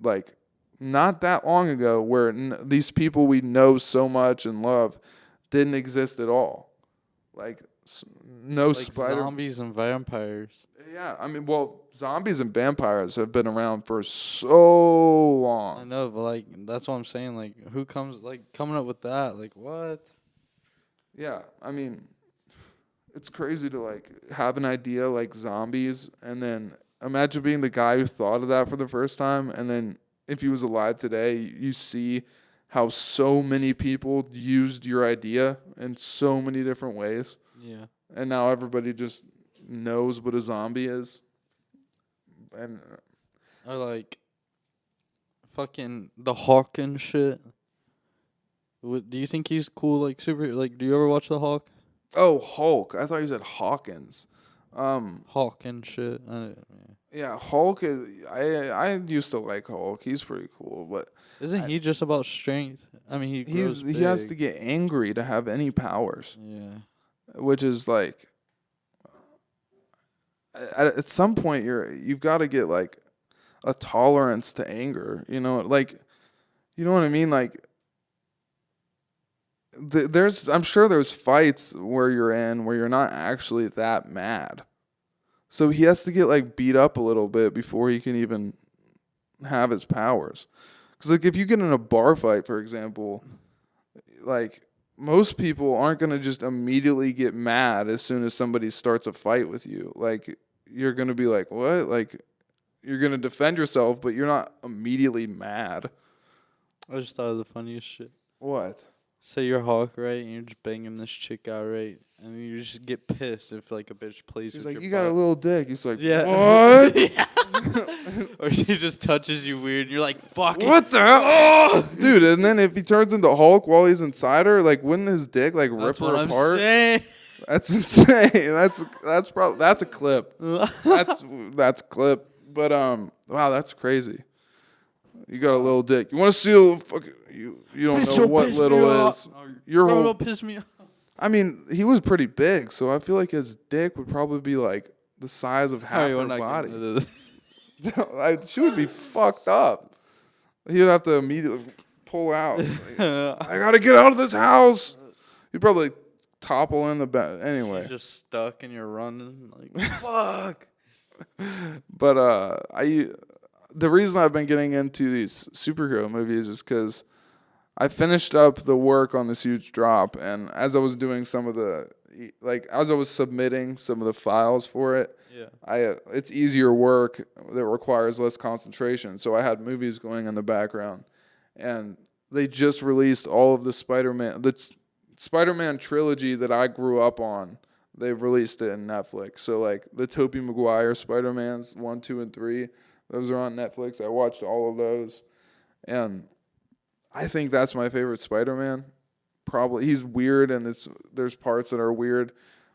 like not that long ago, where these people we know so much and love didn't exist at all. Like no Like spider zombies and vampires. Yeah, I mean, well, zombies and vampires have been around for so long. I know, but like that's what I'm saying. Like, who comes coming up with that? Like, what? Yeah, I mean, it's crazy to like have an idea like zombies, and then imagine being the guy who thought of that for the first time, and then if he was alive today, you see how so many people used your idea in so many different ways. Yeah. And now everybody just knows what a zombie is. And Or like fucking the Hawk and shit. Do you think he's cool? Like super? Like, do you ever watch the Hawk? oh, Hulk! I thought you said Hawkins. Hawk and shit. Yeah, Hulk is. I used to like Hulk. He's pretty cool, but Isn't he just about strength? I mean, he grows he has big. to get angry to have any powers, Yeah. which is like, at some point you've got to get like a tolerance to anger. You know, like, you know what I mean? Like, I'm sure there's fights where you're not actually that mad. So he has to get like beat up a little bit before he can even have his powers. Because like if you get in a bar fight, for example, like most people aren't gonna just immediately get mad as soon as somebody starts a fight with you. Like you're gonna be like, what? Like you're gonna defend yourself, but you're not immediately mad. I just thought of the funniest shit. What? Say you're Hawk, right, and you're just banging this chick out, right, and you just get pissed if like a bitch plays He's with like, your you got a butt. little dick. He's like, Yeah. what? Or she just touches you weird, and you're like, fuck it. What the hell? Oh! Dude, and then if he turns into Hulk while he's inside her, like wouldn't his dick like rip her apart? I'm saying. That's insane. That's a clip. That's a clip. But wow, that's crazy. You got a little dick. You want to see a little fucking you don't Bitch, know don't what piss me little off. is. Your Bro, whole don't piss me off. I mean, he was pretty big, so I feel like his dick would probably be like the size of half her body. She would be fucked up. He would have to immediately pull out. Like, I gotta get out of this house. He'd probably topple in the bed. Anyway, You're just stuck and you're running like fuck. But the reason I've been getting into these superhero movies is because I finished up the work on this huge drop, and as I was doing as I was submitting some of the files for it, it's easier work that requires less concentration. So I had movies going in the background, and they just released all of the Spider-Man trilogy that I grew up on. They've released it in Netflix. So like the Tobey Maguire Spider-Mans 1, 2, and 3, those are on Netflix. I watched all of those, and I think that's my favorite Spider-Man. Probably he's weird, and there's parts that are weird,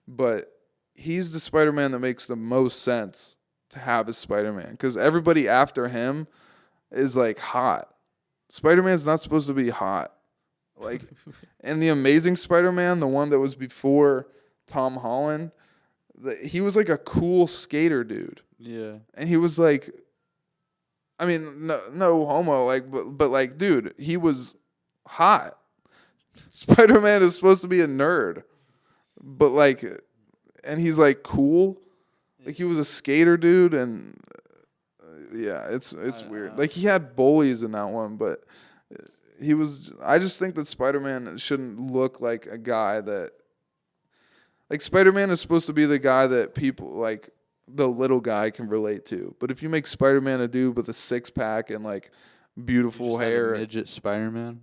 but he's the Spider-Man that makes the most sense to have as Spider-Man, because everybody after him is like hot. Spider-Man's not supposed to be hot. Like in the Amazing Spider-Man, the one that was before Tom Holland, he was like a cool skater dude. Yeah. And he was like, I mean, no homo, like, but like, dude, he was hot. Spider-Man is supposed to be a nerd, but like, and he's like cool, like he was a skater dude, and yeah, it's weird. Like he had bullies in that one, but he was. I just think that Spider-Man shouldn't look like a guy that, like, Spider-Man is supposed to be the guy that people like. The little guy can relate to. But if you make Spider-Man a dude with a 6-pack and like beautiful hair, midget Spider-Man.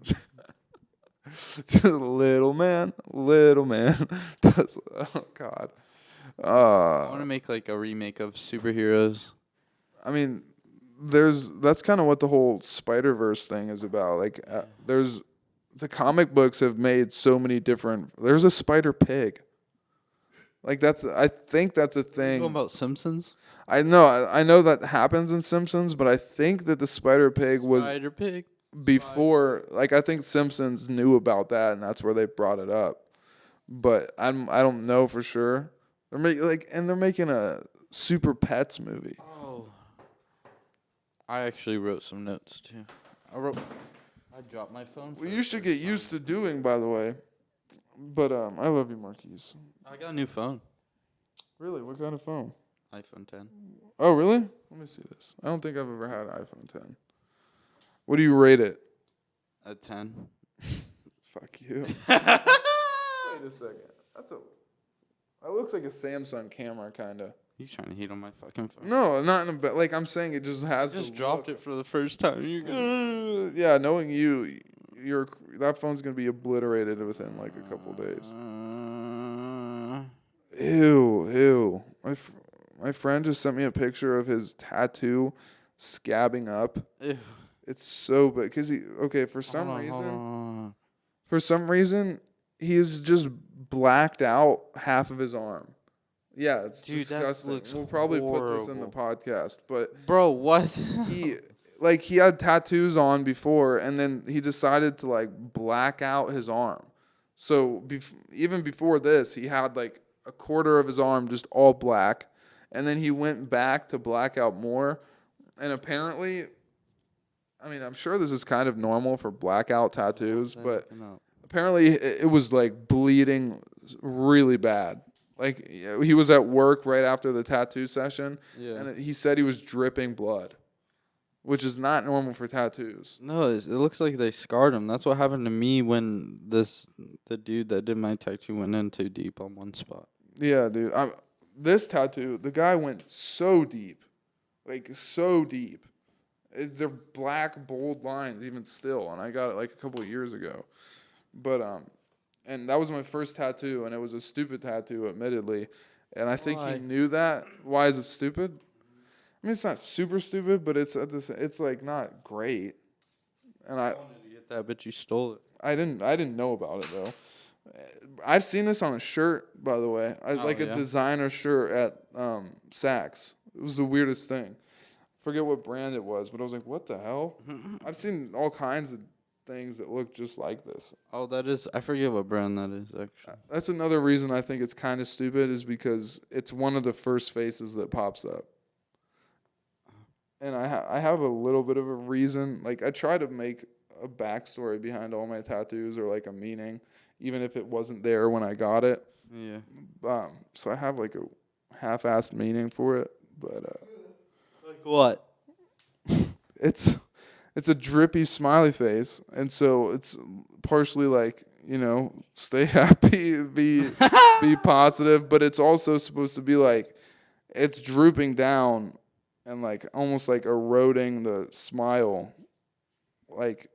little man. Oh God. I want to make like a remake of superheroes. I mean, that's kind of what the whole Spider-Verse thing is about. Like, there's the comic books have made so many different. There's a Spider Pig. Like I think that's a thing. You know about Simpsons? I know that happens in Simpsons, but I think that the Spider Pig was before. Like I think Simpsons knew about that, and that's where they brought it up. But I don't know for sure. They're making a Super Pets movie. Oh, I actually wrote some notes too. I dropped my phone. Well, you should get used to doing, by the way. But I love you, Marquise. I got a new phone. Really? What kind of phone? iPhone 10. Oh, really? Let me see this. I don't think I've ever had an iPhone 10. What do you rate it? A 10. Fuck you. Wait a second. That looks like a Samsung camera, kind of. You trying to heat on my fucking phone? No, not in a like I'm saying it just has. I just dropped it for the first time. Yeah, knowing you, that phone's gonna be obliterated within like a couple days. Ew. My friend just sent me a picture of his tattoo scabbing up. Ew. It's so bad because for some reason he's just blacked out half of his arm. Yeah, it's disgusting. We'll probably put this in the podcast, but bro, what? he had tattoos on before, and then he decided to like black out his arm. So even before this, he had like a quarter of his arm just all black, and then he went back to black out more. And apparently, I mean, I'm sure this is kind of normal for blackout tattoos, but apparently it was like bleeding really bad. Like he was at work right after the tattoo session, and he said he was dripping blood, which is not normal for tattoos. No, it looks like they scarred him. That's what happened to me when the dude that did my tattoo went in too deep on one spot. Yeah, dude. This tattoo, the guy went so deep, like so deep. They're black, bold lines even still, and I got it like a couple of years ago. But and that was my first tattoo, and it was a stupid tattoo, admittedly. And I think he knew that. Why is it stupid? I mean, it's not super stupid, but it's like not great. And I wanted to get that, but you stole it. I didn't know about it though. I've seen this on a shirt, by the way. A designer shirt at Saks. It was the weirdest thing. Forget what brand it was, but I was like, what the hell? I've seen all kinds of things that look just like this. Oh, I forget what brand that is, actually. That's another reason I think it's kind of stupid, is because it's one of the first faces that pops up. And I have a little bit of a reason. Like, I try to make a backstory behind all my tattoos, or like a meaning, even if it wasn't there when I got it. Yeah. So I have like a half-assed meaning for it, but like what? It's a drippy smiley face, and so it's partially like, stay happy, be positive, but it's also supposed to be like it's drooping down and like almost like eroding the smile, like,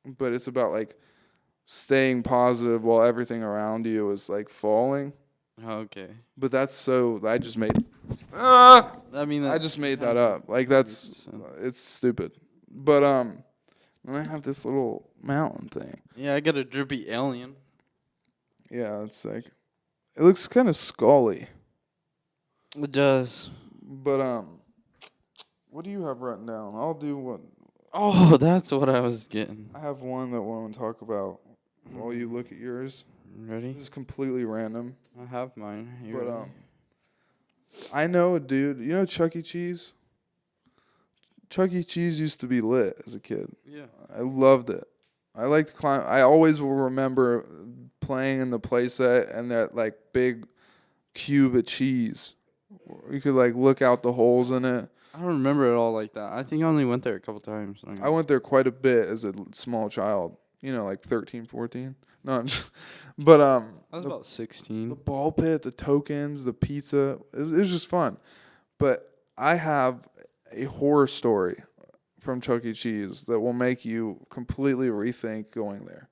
but it's about like staying positive while everything around you is like falling. Okay. But I just made that up. Like it's stupid. But then I have this little mountain thing. Yeah, I got a drippy alien. Yeah, it's like, it looks kind of scully. It does. But what do you have written down? I'll do one. Oh, that's what I was getting. I have one that I want to talk about while you look at yours. Ready? This is completely random. I have mine. I know a dude. You know Chuck E. Cheese? Chuck E. Cheese used to be lit as a kid. Yeah. I loved it. I liked climb. I always will remember playing in the playset and that like big cube of cheese. You could like look out the holes in it. I don't remember it all like that. I think I only went there a couple times. I went there quite a bit as a small child. Like 13, 14. No, I'm just, but I was about 16. The ball pit, the tokens, the pizza. It was just fun. But I have a horror story from Chuck E. Cheese that will make you completely rethink going there.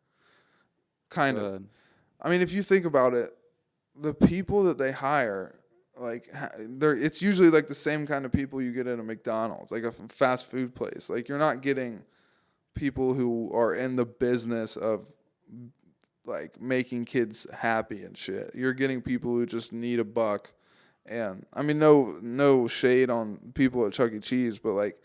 Kind of. I mean, if you think about it, the people that they hire, like, it's usually like the same kind of people you get at a McDonald's, like a fast food place. Like, you're not getting people who are in the business of like making kids happy and shit. You're getting people who just need a buck. And I mean, no shade on people at Chuck E. Cheese, but like,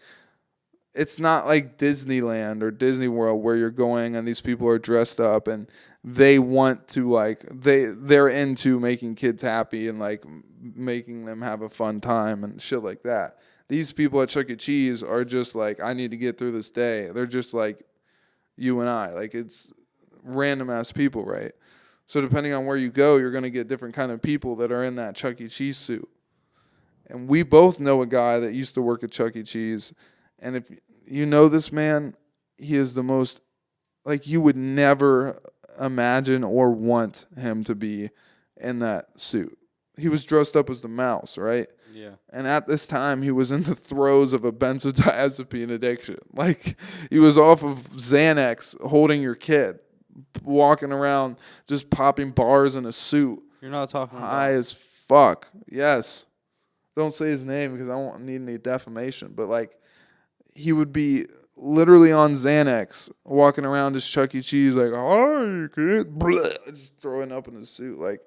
it's not like Disneyland or Disney World where you're going and these people are dressed up and they want to like they're into making kids happy and like making them have a fun time and shit like that. These people at Chuck E. Cheese are just like, I need to get through this day. They're just like you and I. Like, it's random ass people, right? So depending on where you go, you're going to get different kind of people that are in that Chuck E. Cheese suit. And we both know a guy that used to work at Chuck E. Cheese. And if you know this man, he is the most, like, you would never imagine or want him to be in that suit. He was dressed up as the mouse, right? Yeah. And at this time, he was in the throes of a benzodiazepine addiction. Like, he was off of Xanax holding your kid, walking around just popping bars in a suit. You're not talking about high as fuck. Yes. Don't say his name because I won't need any defamation. But, like, he would be literally on Xanax walking around as Chuck E. Cheese, like, oh, kid. Just throwing up in his suit. Like,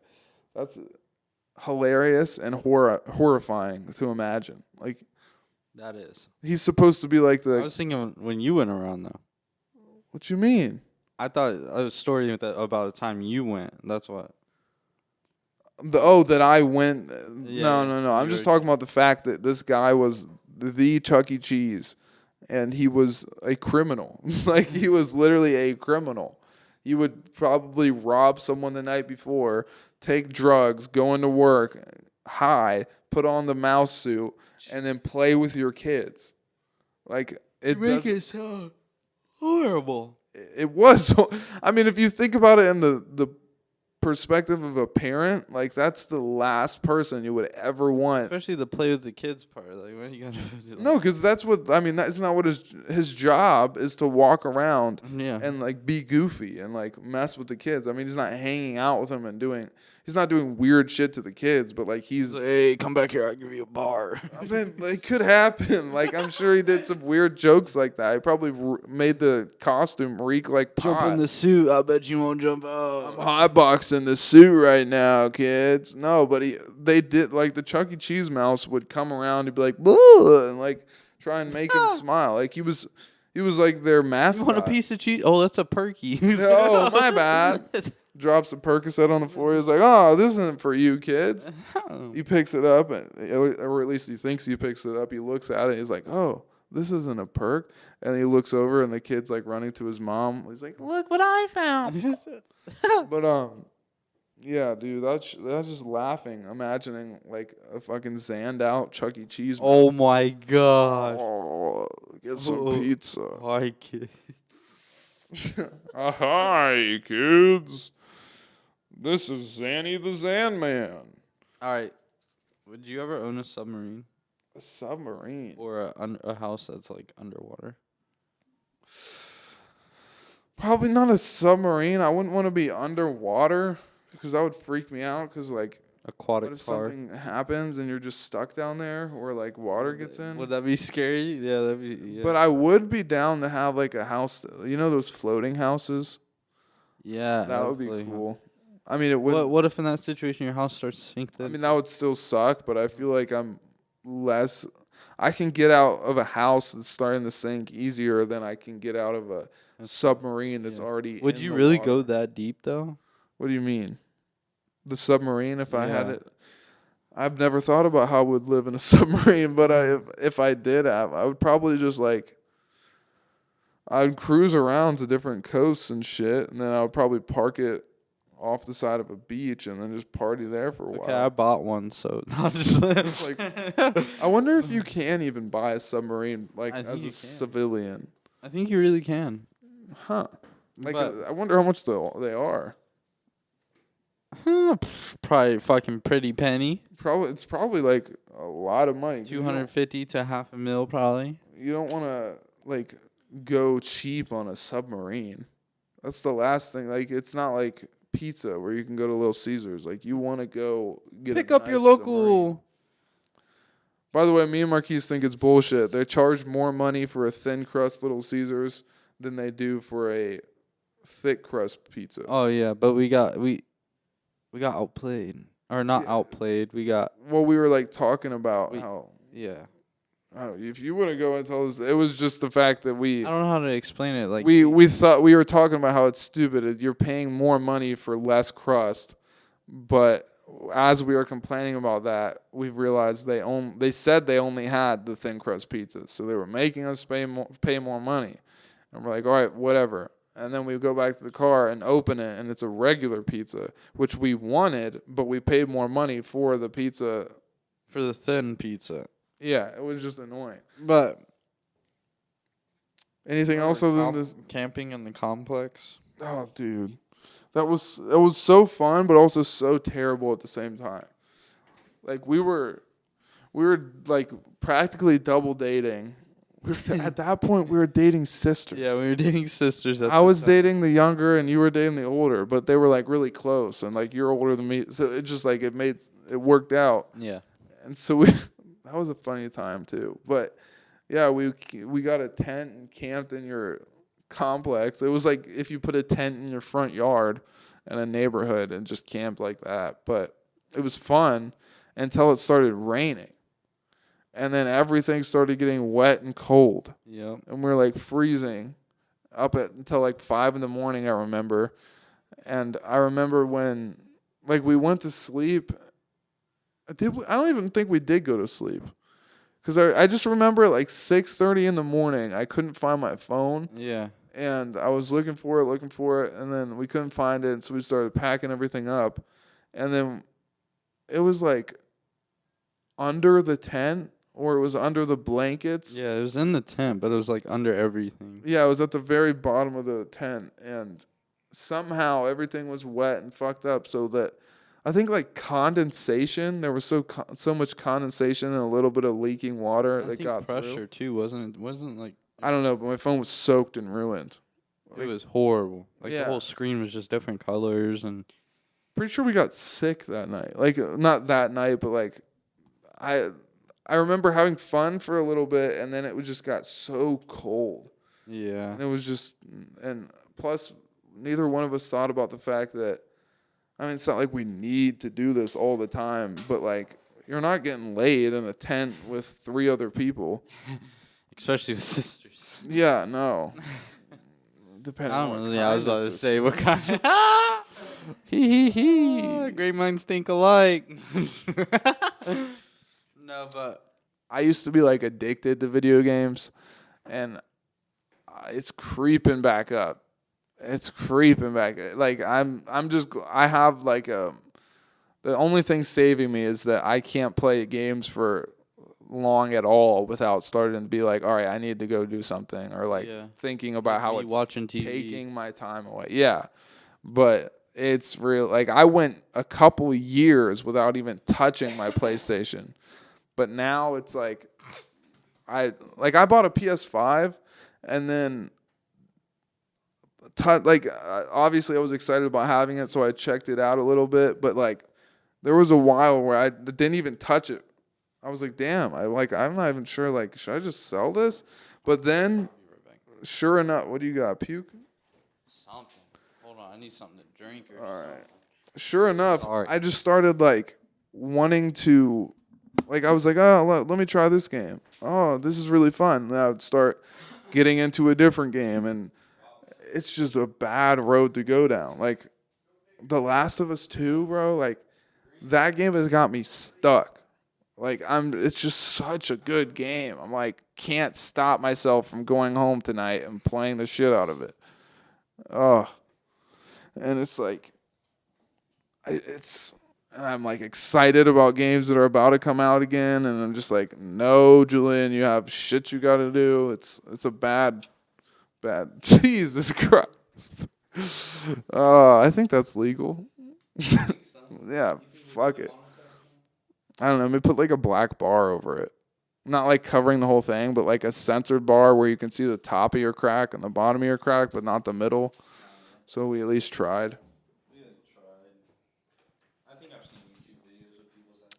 that's hilarious and horrifying to imagine. Like, that is. He's supposed to be like the. I was thinking when you went around though. What you mean? I thought a story about the time you went. That's what. That I went. Yeah, No. I'm just talking about the fact that this guy was the Chuck E. Cheese, and he was a criminal. Like, he was literally a criminal. You would probably rob someone the night before, take drugs, go into work, high, put on the mouse suit, and then play with your kids. Like, You make it sound horrible. It was. I mean, if you think about it in the perspective of a parent, like, that's the last person you would ever want. Especially the play with the kids part. Like, what are you gonna do? No, because that's what I mean. That's not what his job is, to walk around and like be goofy and like mess with the kids. I mean, he's not hanging out with them and he's not doing weird shit to the kids, but like he's hey, come back here, I'll give you a bar. I mean, it could happen. Like, I'm sure he did some weird jokes like that. He probably made the costume reek like pot. Jump in the suit, I bet you won't jump out. I'm hotboxing the suit right now, kids. No, but they did, like, the Chuck E. Cheese mouse would come around and be like, "Boo," and like try and make him smile. Like, he was like their mascot. You want a piece of cheese? Oh, that's a Perky. Oh, my bad. Drops a Percocet on the floor. He's like, "Oh, this isn't for you, kids." He picks it up, or at least he thinks he picks it up. He looks at it. He's like, "Oh, this isn't a perk." And he looks over, and the kid's like running to his mom. He's like, "Look what I found." But yeah, dude, that's just laughing, imagining like a fucking zanned out Chuck E. Cheese. Oh my god! Oh, get some pizza. Hi, kids. Hi, kids. This is Zanny the Zan Man. All right. Would you ever own a submarine? A submarine? Or a house that's like underwater? Probably not a submarine. I wouldn't want to be underwater because that would freak me out. Because, like, aquatic what if car. something happens and you're just stuck down there, or like water gets in? Would that be scary? Yeah, that'd be. Yeah. But I would be down to have like a house. You know those floating houses? Yeah, that would be cool. I mean, it would. What if in that situation your house starts to sink? Then? I mean, that would still suck, but I feel like I can get out of a house that's starting to sink easier than I can get out of a submarine that's already. Would you really go that deep though? What do you mean? The submarine, if I had it. I've never thought about how I would live in a submarine, but if I did I would probably just like, I'd cruise around to different coasts and shit, and then I would probably park it off the side of a beach and then just party there for a while. Okay, I bought one, so not just like, I wonder if you can even buy a submarine like as a civilian. I think you really can. Huh. Like, I wonder how much they are. Probably fucking pretty penny. It's probably like a lot of money. $250 to $500,000 probably. You don't want to like go cheap on a submarine. That's the last thing. Like, it's not like pizza where you can go to Little Caesars. Like, you want to go pick up your local submarine. By the way, me and Marquise think it's bullshit. They charge more money for a thin crust Little Caesars than they do for a thick crust pizza. Oh yeah, but we got outplayed. Or not outplayed. We were like talking about how. Yeah. Oh, if you want to go and tell us, it was just the fact that I don't know how to explain it. Like, we thought we were talking about how it's stupid. You're paying more money for less crust, but as we were complaining about that, we realized they said they only had the thin crust pizzas, so they were making us pay more money, and we're like, all right, whatever. And then we go back to the car and open it, and it's a regular pizza, which we wanted, but we paid more money for the pizza. For the thin pizza. Yeah, it was just annoying. But anything else other than this? Camping in the complex? Oh, dude. It was so fun, but also so terrible at the same time. Like, we were like practically double dating. At that point, we were dating sisters. Yeah, we were dating sisters. I was dating the younger, and you were dating the older, but they were like really close, and like you're older than me, so it just like it worked out. Yeah, and so that was a funny time too. But yeah, we got a tent and camped in your complex. It was like if you put a tent in your front yard in a neighborhood and just camped like that. But it was fun until it started raining. And then everything started getting wet and cold. Yep. And we were like freezing until like 5 a.m, I remember. And I remember when like we went to sleep. I don't even think we did go to sleep. Because I just remember at like 6:30 in the morning, I couldn't find my phone. Yeah. And I was looking for it, and then we couldn't find it, and so we started packing everything up. And then it was like under the tent, or it was under the blankets. Yeah, it was in the tent, but it was like under everything. Yeah, it was at the very bottom of the tent, and somehow everything was wet and fucked up, so that I think like condensation. There was so much condensation and a little bit of leaking water that got pressure through. too wasn't like. I don't know, but my phone was soaked and ruined. It was horrible. Like Yeah. the whole screen was just different colors and. Pretty sure we got sick that night. Like not that night, but like I remember having fun for a little bit, and then it just got so cold. Yeah. And it was just, and plus neither one of us thought about the fact that, I mean, it's not like we need to do this all the time, but like you're not getting laid in a tent with 3 other people. Especially with sisters. Yeah, no. Depending I on don't what know. Yeah, I was kind about of to say what kind. Great minds think alike. No, but I used to be like addicted to video games, and it's creeping back up. It's creeping back. Like I have like the only thing saving me is that I can't play games for long at all without starting to be like, all right, I need to go do something, or like thinking about how it's watching TV. taking my time away. Yeah, but it's real. Like I went a couple years without even touching my PlayStation, but now it's like I bought a PS5, and then obviously I was excited about having it, so I checked it out a little bit, but like there was a while where I didn't even touch it. I was like, damn, I'm not even sure, like, should I just sell this? But then, sure enough, what do you got, puke? Something. Hold on, I need something to drink or All something. right. Sure enough, I just started, like, wanting to, like, I was like, oh, let me try this game. Oh, this is really fun. And I would start getting into a different game, and it's just a bad road to go down. Like, The Last of Us 2, bro, like, that game has got me stuck. Like, it's just such a good game. I'm like, can't stop myself from going home tonight and playing the shit out of it. Oh. And it's like, and I'm like excited about games that are about to come out again. And I'm just like, no, Julian, you have shit you got to do. It's a bad, Jesus Christ. I think that's legal. Yeah, fuck it. I don't know, maybe put like a black bar over it. Not like covering the whole thing, but like a censored bar where you can see the top of your crack and the bottom of your crack, but not the middle. So we at least tried. I think I've seen YouTube videos of people's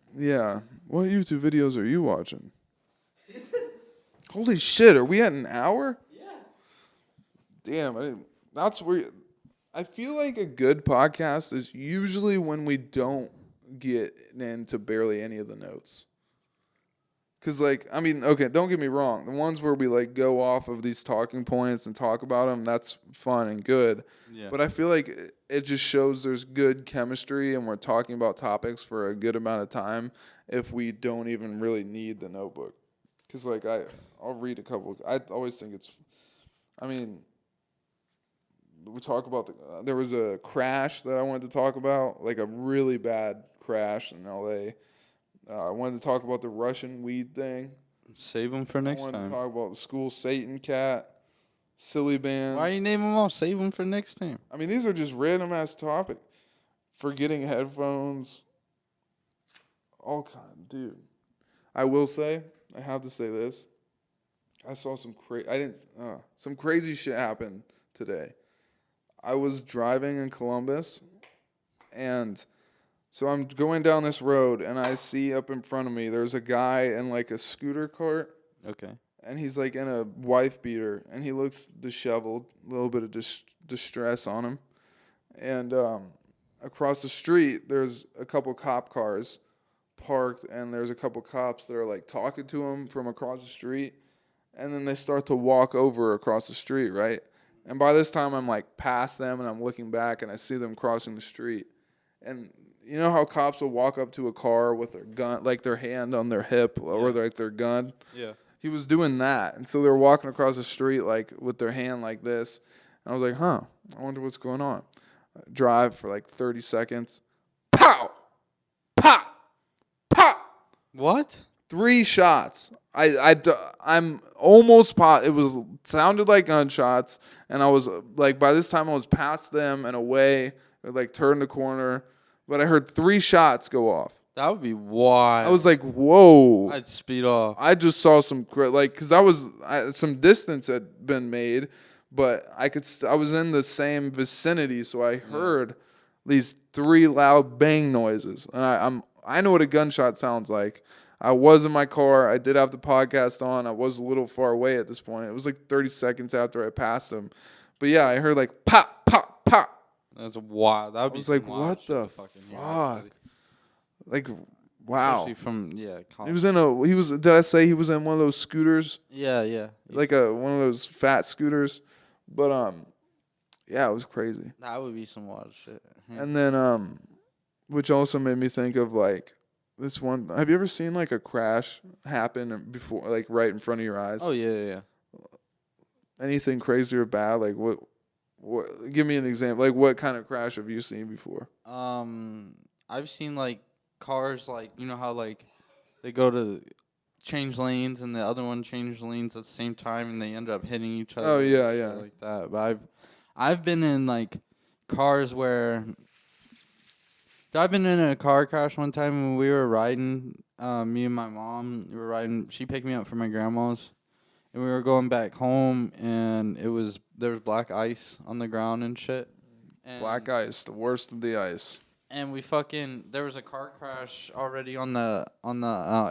asses. Yeah. What YouTube videos are you watching? Holy shit, are we at an hour? Yeah. Damn, that's where I feel like a good podcast is usually when we don't get into barely any of the notes. Because, like, I mean, okay, don't get me wrong. The ones where we, like, go off of these talking points and talk about them, that's fun and good. Yeah. But I feel like it just shows there's good chemistry and we're talking about topics for a good amount of time if we don't even really need the notebook. Because, like, I'll read a couple. I always think we talk about there was a crash that I wanted to talk about, like a really bad crash in LA. I wanted to talk about the Russian weed thing. Save them for next time. I wanted to talk about the school Satan cat, silly bands. Why you name them all? Save them for next time. I mean, these are just random ass topics. Forgetting headphones. All kind, dude. I will say, I have to say this. I saw some crazy shit happen today. I was driving in Columbus, and so I'm going down this road, and I see up in front of me, there's a guy in like a scooter cart. Okay. And he's like in a wife beater, and he looks disheveled, a little bit of distress on him. And across the street, there's a couple cop cars parked, and there's a couple cops that are like talking to him from across the street. And then they start to walk over across the street, right? And by this time, I'm like past them, and I'm looking back, and I see them crossing the street. And you know how cops will walk up to a car with their gun, like their hand on their hip or like their gun? Yeah. He was doing that. And so they were walking across the street like with their hand like this. And I was like, huh, I wonder what's going on. Drive for like 30 seconds. Pow! Pop! Pop! What? 3 shots. I'm almost it was sounded like gunshots, and I was like, by this time I was past them and away, like turned the corner, but I heard 3 shots go off. That would be wild. I was like, whoa. I'd speed off. I just saw some because some distance had been made, but I was in the same vicinity, so I heard these 3 loud bang noises, and I know what a gunshot sounds like. I was in my car. I did have the podcast on. I was a little far away at this point. It was like 30 seconds after I passed him. But yeah, I heard like pop, pop, pop. That's wild. That would be I was like, wild what shit the to fucking hear, fuck? actually. Like, wow. Especially from Did I say he was in one of those scooters? Yeah. Like one of those fat scooters. But yeah, it was crazy. That would be some wild shit. Yeah. And then which also made me think of like this one. Have you ever seen like a crash happen before, like right in front of your eyes? Oh yeah. Anything crazy or bad? Like what? Give me an example. Like what kind of crash have you seen before? I've seen like cars, like you know how like they go to change lanes and the other one changes lanes at the same time and they end up hitting each other. Oh yeah, and shit like that. But I've been in like cars where I've been in a car crash one time when we were riding. Me and my mom, we were riding. She picked me up from my grandma's, and we were going back home, and there was black ice on the ground and shit. And black ice, the worst of the ice. And there was a car crash already on the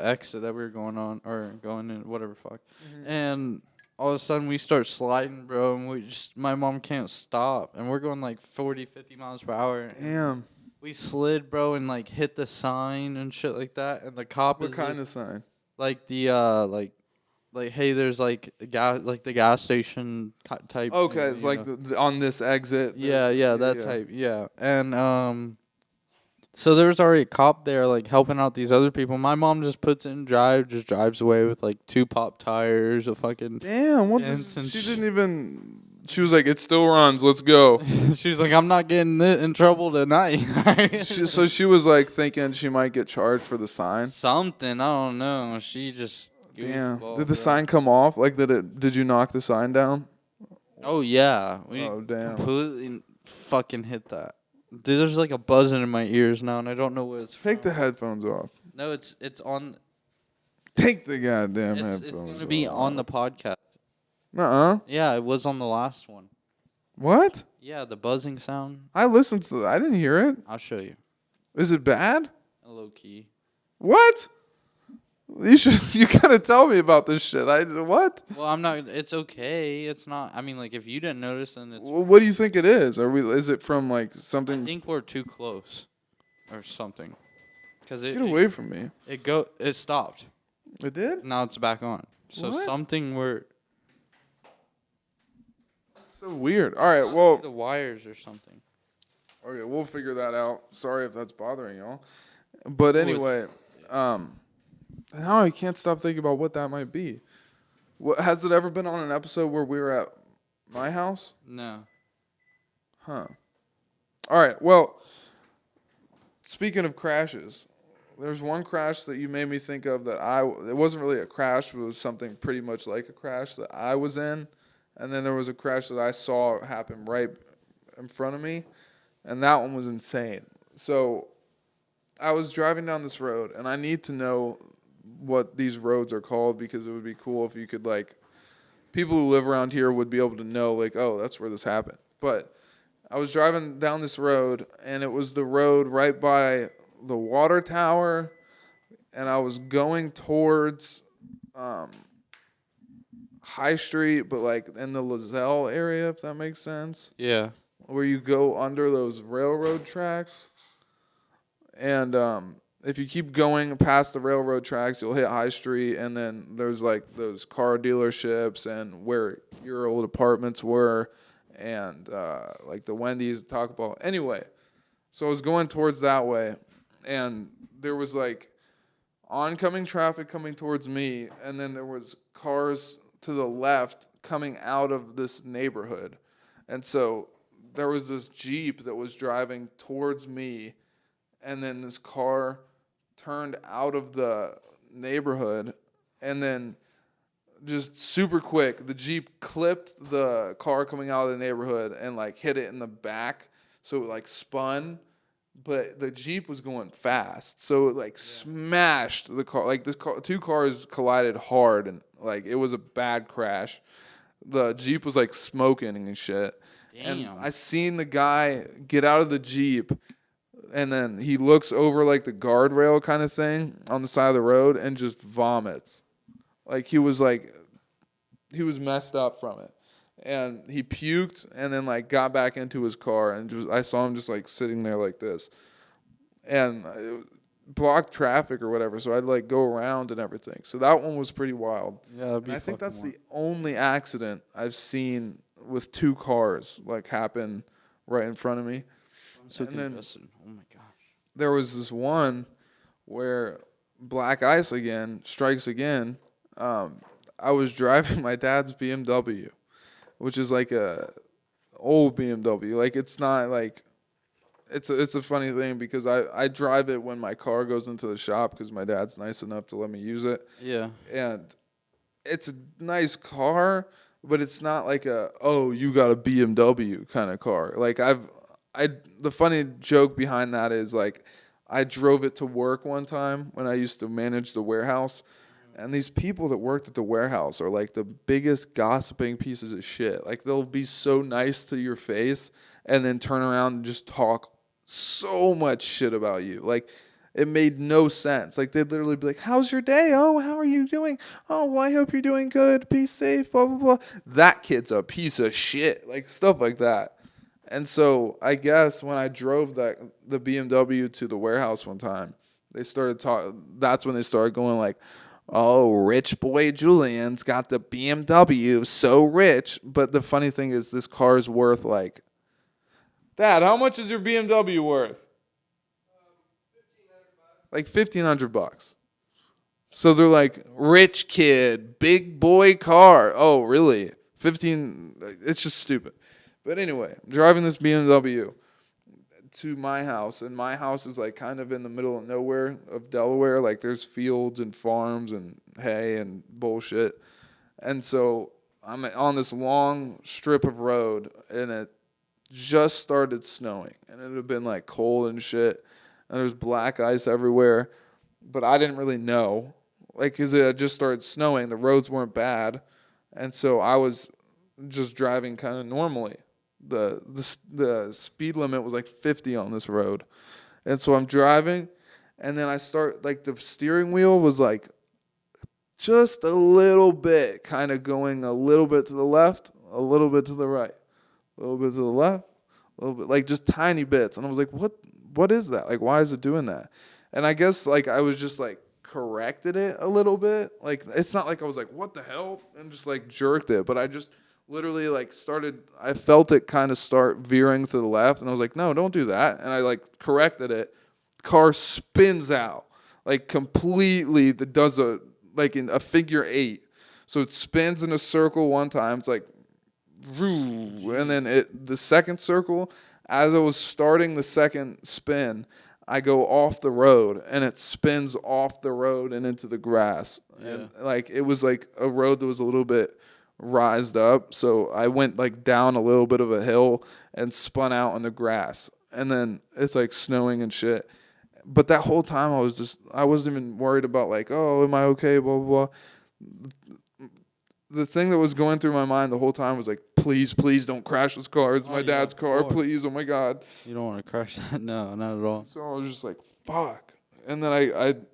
exit that we were going on or going in, whatever fuck. Mm-hmm. And all of a sudden we start sliding, bro, and my mom can't stop, and we're going like 40, 50 miles per hour. Damn. We slid, bro, and like hit the sign and shit like that. And the cop What kind of sign? Like the like hey, there's like the gas station type. Okay, it's like on this exit. Yeah, that type. Yeah, and so there was already a cop there like helping out these other people. My mom just puts it in drive, just drives away with like 2 pop tires, a fucking damn. What? She didn't even. She was like, it still runs. Let's go. She's like, I'm not getting in trouble tonight. So she was like thinking she might get charged for the sign. Something, I don't know. She just damn. Did the sign come off? Like did you knock the sign down? Oh yeah. Oh damn. Completely fucking hit that. Dude, there's like a buzzing in my ears now, and I don't know what it's from. Take the headphones off. No, it's on. Take the goddamn headphones off. It's going to be on the podcast. Nuh-uh. Yeah, it was on the last one. What? Yeah, the buzzing sound. I listened to that. I didn't hear it. I'll show you. Is it bad? Low key. What? You gotta tell me about this shit. What? Well, I'm not. It's okay. It's not. I mean, like if you didn't notice, then it's. Well, what do you think it is? Is it from like something? I think we're too close, or something. Get away from me. It stopped. It did? Now it's back on. So what? Something were. So weird. All right, well. The wires or something. Okay, we'll figure that out. Sorry if that's bothering y'all. But anyway, now I can't stop thinking about what that might be. Has it ever been on an episode where we were at my house? No. Huh. All right, well, speaking of crashes, there's one crash that you made me think of that it wasn't really a crash, but it was something pretty much like a crash that I was in. And then there was a crash that I saw happen right in front of me, and that one was insane. So I was driving down this road, and I need to know what these roads are called because it would be cool if you could, like, people who live around here would be able to know, like, oh, that's where this happened. But I was driving down this road, and it was the road right by the water tower, and I was going towards High Street, but like in the Lozelle area, if that makes sense. Yeah. Where you go under those railroad tracks. And if you keep going past the railroad tracks, you'll hit High Street, and then there's like those car dealerships and where your old apartments were, and like the Wendy's, Taco Bell. Anyway, So I was going towards that way, and there was like oncoming traffic coming towards me, and then there was cars to the left coming out of this neighborhood. And so there was this Jeep that was driving towards me, and then this car turned out of the neighborhood, and then just super quick, the Jeep clipped the car coming out of the neighborhood and like hit it in the back. So it like spun, but the Jeep was going fast. So it like smashed the car. Like this car, two cars collided hard, and like it was a bad crash. The Jeep was like smoking and shit. Damn. And I seen the guy get out of the Jeep, and then he looks over like the guardrail kind of thing on the side of the road and just vomits. Like he was messed up from it. And he puked and then like got back into his car, and I saw him just like sitting there like this. And it blocked traffic or whatever, so I'd like go around and everything. So that one was pretty wild. Yeah, that'd be and I think that's wild. the only accident I've seen with two cars like happen right in front of me. I'm so And then congested. Oh my gosh. there was this one where black ice again strikes again. I was driving my dad's BMW, which is like a old BMW. Like it's not like it's a funny thing because I drive it when my car goes into the shop because my dad's nice enough to let me use it. Yeah. And it's a nice car, but it's not like you got a BMW kind of car. Like the funny joke behind that is like I drove it to work one time when I used to manage the warehouse. And these people that worked at the warehouse are like the biggest gossiping pieces of shit. Like they'll be so nice to your face and then turn around and just talk so much shit about you. Like it made no sense. Like they'd literally be like, "How's your day? Oh, how are you doing? Oh, well, I hope you're doing good. Be safe, blah, blah, blah." That kid's a piece of shit. Like stuff like that. And so I guess when I drove the BMW to the warehouse one time, they started talking. That's when they started going like, "Oh, rich boy Julian's got the BMW, so rich." But the funny thing is this car's worth like, "Dad, how much is your BMW worth?" Like $1,500. So they're like, "Rich kid, big boy car." Oh, really? 15, it's just stupid. But anyway, I'm driving this BMW to my house, and my house is like kind of in the middle of nowhere of Delaware. Like there's fields and farms and hay and bullshit. And so I'm on this long strip of road, and it just started snowing, and it had been like cold and shit, and there's black ice everywhere, but I didn't really know, like, because it had just started snowing, the roads weren't bad, and so I was just driving kind of normally. The speed limit was like 50 on this road. And so I'm driving, and then I start, like, the steering wheel was like just a little bit kind of going a little bit to the left, a little bit to the right, a little bit to the left, a little bit, like just tiny bits. And I was like, what is that? Like, why is it doing that? And I guess like I was just like corrected it a little bit. Like it's not like I was like, what the hell? And just like jerked it, but I just literally like I felt it kind of start veering to the left, and I was like, no, don't do that. And I like corrected it. Car spins out like completely, that does in a figure 8. So it spins in a circle one time. It's like, and then the second circle, as I was starting the second spin, I go off the road, and it spins off the road and into the grass. Yeah. And like it was like a road that was a little bit rised up, so I went like down a little bit of a hill and spun out in the grass, and then it's like snowing and shit. But that whole time I wasn't even worried about like, oh, am I okay, blah blah blah. The thing that was going through my mind the whole time was like, please don't crash this car. It's my dad's car, please, oh my god. You don't want to crash that. No, not at all. So I was just like, fuck. And then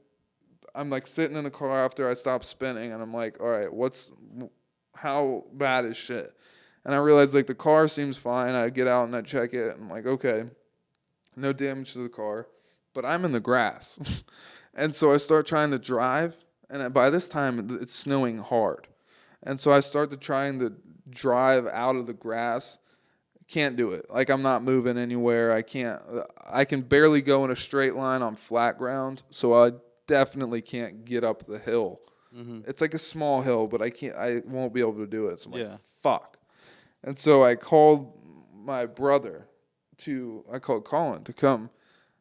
I'm like sitting in the car after I stopped spinning, and I'm like, all right, how bad is shit? And I realized like the car seems fine. I get out and I check it, and I'm like, okay, no damage to the car, but I'm in the grass. And so I start trying to drive, and by this time it's snowing hard. And so I started trying to drive out of the grass, can't do it. Like, I'm not moving anywhere. I can barely go in a straight line on flat ground, so I definitely can't get up the hill. Mm-hmm. It's like a small hill, but I won't be able to do it. So I'm like, fuck. And so I called my brother I called Colin to come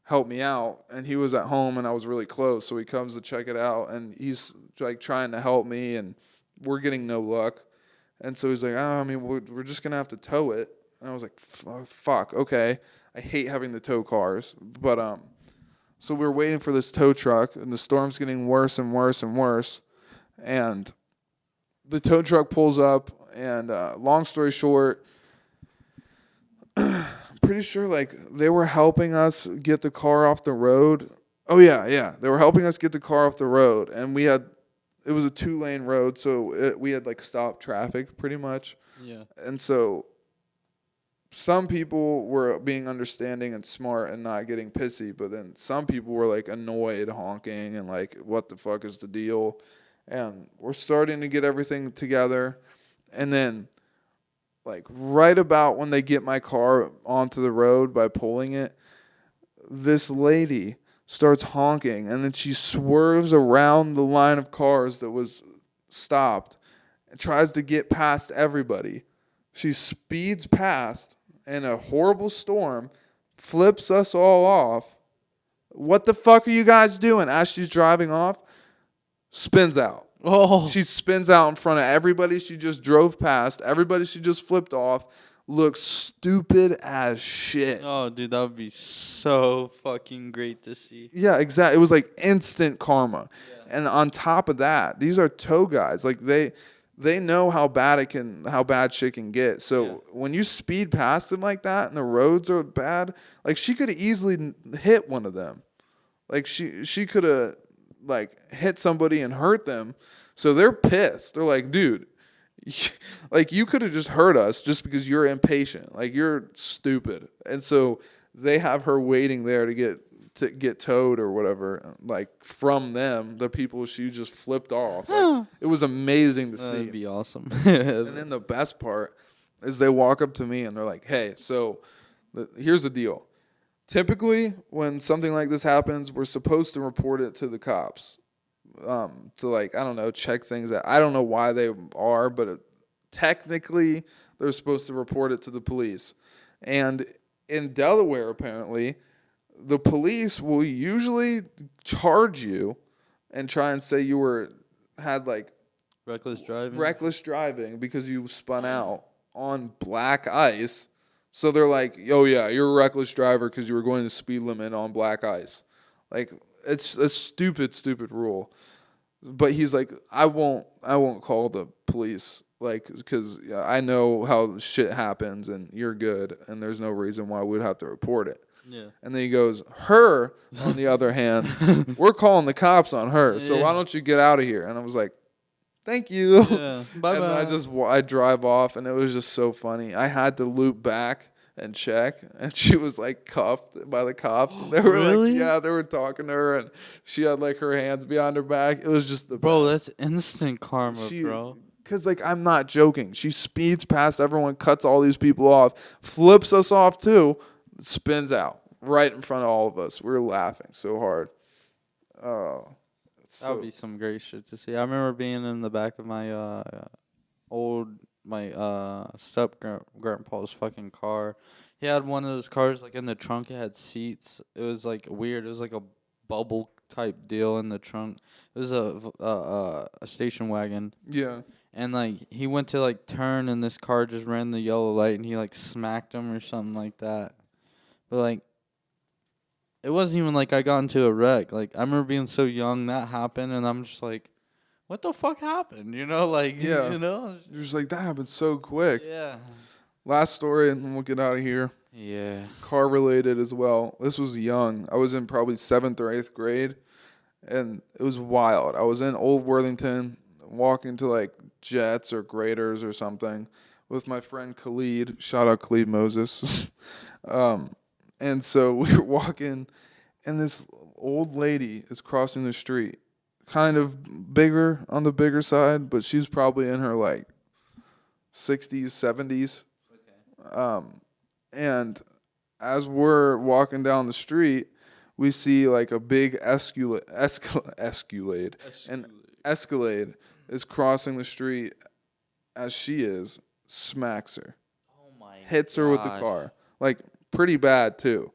help me out, and he was at home and I was really close, so he comes to check it out, and he's like trying to help me, and we're getting no luck. And so he's like, I mean, we're just gonna have to tow it. And I was like, fuck, okay. I hate having to tow cars, but so we were waiting for this tow truck, and the storm's getting worse and worse and worse, and the tow truck pulls up, and long story short, pretty sure like they were helping us get the car off the road. Oh yeah, they were helping us get the car off the road, and it was a 2-lane road, so we had like stopped traffic pretty much. Yeah. And so some people were being understanding and smart and not getting pissy, but then some people were like annoyed, honking, and like, what the fuck is the deal? And we're starting to get everything together, and then like right about when they get my car onto the road by pulling it, this lady starts honking, and then she swerves around the line of cars that was stopped and tries to get past everybody. She speeds past in a horrible storm, flips us all off. What the fuck are you guys doing? As she's driving off, spins out. Oh. She spins out in front of everybody she just drove past, everybody she just flipped off, looks stupid as shit. Oh, dude, that would be so fucking great to see. Yeah, exactly. It was like instant karma. Yeah. And on top of that, these are tow guys. Like they know how bad shit can get. So when you speed past them like that and the roads are bad, like she could have easily hit one of them. Like she could have like hit somebody and hurt them. So they're pissed. They're like, dude, like you could have just hurt us just because you're impatient. Like you're stupid. And so they have her waiting there to get towed or whatever, like from them, the people she just flipped off. Like, it was amazing to see. That'd be awesome. And then the best part is they walk up to me and they're like, hey, so here's the deal. Typically, when something like this happens, we're supposed to report it to the cops. To like, I don't know, check things out. I don't know why they are, but technically they're supposed to report it to the police. And in Delaware, apparently, the police will usually charge you and try and say you had like reckless driving because you spun out on black ice. So they're like, oh yeah, you're a reckless driver because you were going the speed limit on black ice. Like, it's a stupid rule. But he's like, I won't call the police, like, because I know how shit happens and you're good and there's no reason why we'd have to report it. Yeah. And then he goes, her, on the other hand, we're calling the cops on her. So why don't you get out of here? And I was like, thank you. Yeah. Bye-bye. And I drive off, and it was just so funny. I had to loop back and check, and she was like cuffed by the cops. And they were really? Like, they were talking to her, and she had like her hands behind her back. It was just the bro. Best. That's instant karma, bro. Because like I'm not joking. She speeds past everyone, cuts all these people off, flips us off too, spins out right in front of all of us. We were laughing so hard. Oh. That would be some great shit to see. I remember being in the back of my step grandpa's fucking car. He had one of those cars like in the trunk. It had seats. It was like weird. It was like a bubble type deal in the trunk. It was a station wagon. Yeah. And like he went to like turn, and this car just ran the yellow light, and he like smacked him or something like that. But like, it wasn't even like I got into a wreck. Like, I remember being so young that happened, and I'm just like, what the fuck happened? You know, like, you know? You're just like, that happened so quick. Yeah. Last story, and then we'll get out of here. Yeah. Car related as well. This was young. I was in probably 7th or 8th grade, and it was wild. I was in Old Worthington, walking to like Jets or Graders or something with my friend Khalid. Shout out Khalid Moses. And so we were walking, and this old lady is crossing the street, kind of bigger, on the bigger side, but she's probably in her like 60s, 70s. Okay. And as we're walking down the street, we see like a big Escalade. An Escalade is crossing the street as she is, smacks her, Oh my hits her with the car, like pretty bad too.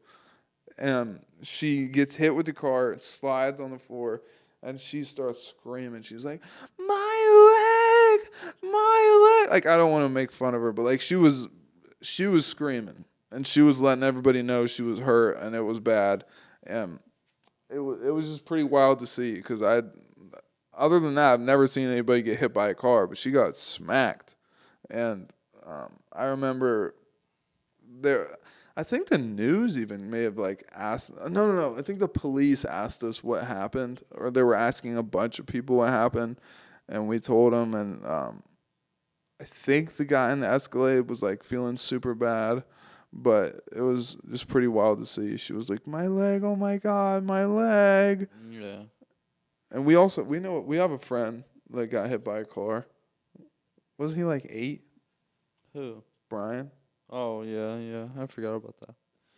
And she gets hit with the car, slides on the floor, and she starts screaming. She's like, "My leg, my leg!" Like I don't want to make fun of her, but like she was screaming, and she was letting everybody know she was hurt and it was bad. And it was just pretty wild to see because other than that, I've never seen anybody get hit by a car, but she got smacked. And I remember there. I think the news even may have like asked. No. I think the police asked us what happened, or they were asking a bunch of people what happened, and we told them. And I think the guy in the Escalade was like feeling super bad, but it was just pretty wild to see. She was like, "My leg! Oh my God, my leg!" Yeah. And we have a friend that got hit by a car. Wasn't he like 8? Who? Brian. Oh yeah. I forgot about that.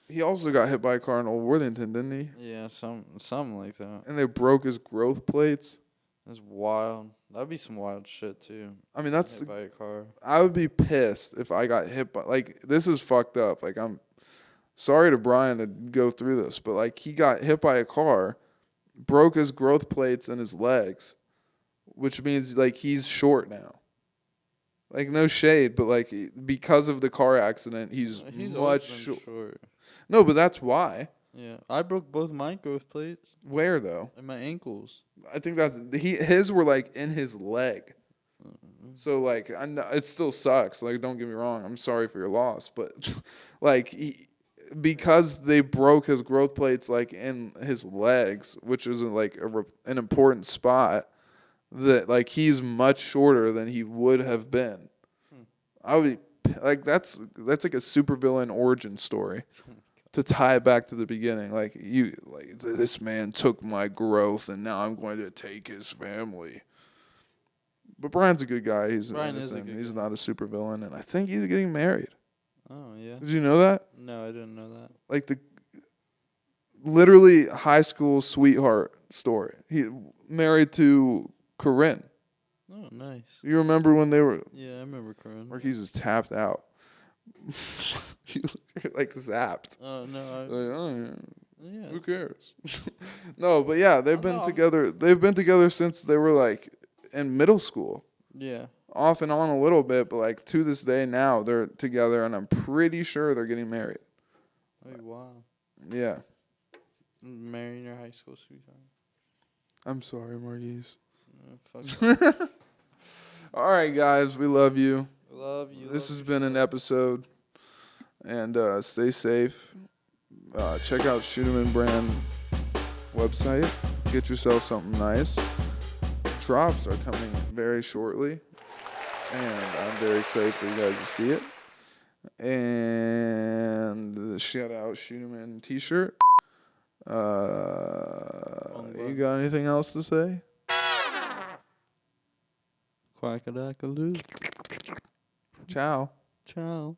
He also got hit by a car in Old Worthington, didn't he? Yeah, something like that. And they broke his growth plates. That's wild. That'd be some wild shit too. I mean, Hit by a car. I would be pissed if I got hit by, like, this is fucked up. Like, I'm sorry to Brian to go through this, but like he got hit by a car, broke his growth plates in his legs, which means like he's short now. Like no shade, but like because of the car accident, he's much short. No, but that's why. Yeah, I broke both my growth plates. Where though? And my ankles. I think his were like in his leg. So like it still sucks. Like don't get me wrong, I'm sorry for your loss, but like because they broke his growth plates like in his legs, which is like an important spot, that like he's much shorter than he would have been. I would be like that's like a supervillain origin story. To tie it back to the beginning, like this man took my growth and now I'm going to take his family. But Brian's a good guy. He's innocent. He's not a supervillain, and I think he's getting married. Oh yeah. Did you know that? No, I didn't know that. Like the literally high school sweetheart story. He married to Corinne. Oh, nice. You remember when they were? Yeah, I remember Corinne. Marquise is tapped out. Like zapped. Oh no. Like, oh yeah. Yeah. Who cares? No, but yeah, they've been together. They've been together since they were like in middle school. Yeah. Off and on a little bit, but like to this day now they're together, and I'm pretty sure they're getting married. Oh wow. Yeah. Marrying your high school sweetheart. I'm sorry, Marquise. Fuck. All right, guys, we love you. Love you. This has been an episode, and stay safe. Check out Scheuneman brand website. Get yourself something nice. Drops are coming very shortly, and I'm very excited for you guys to see it. And shout out Scheuneman t-shirt. You got anything else to say? Quack-a-dack-a-loo. Ciao. Ciao.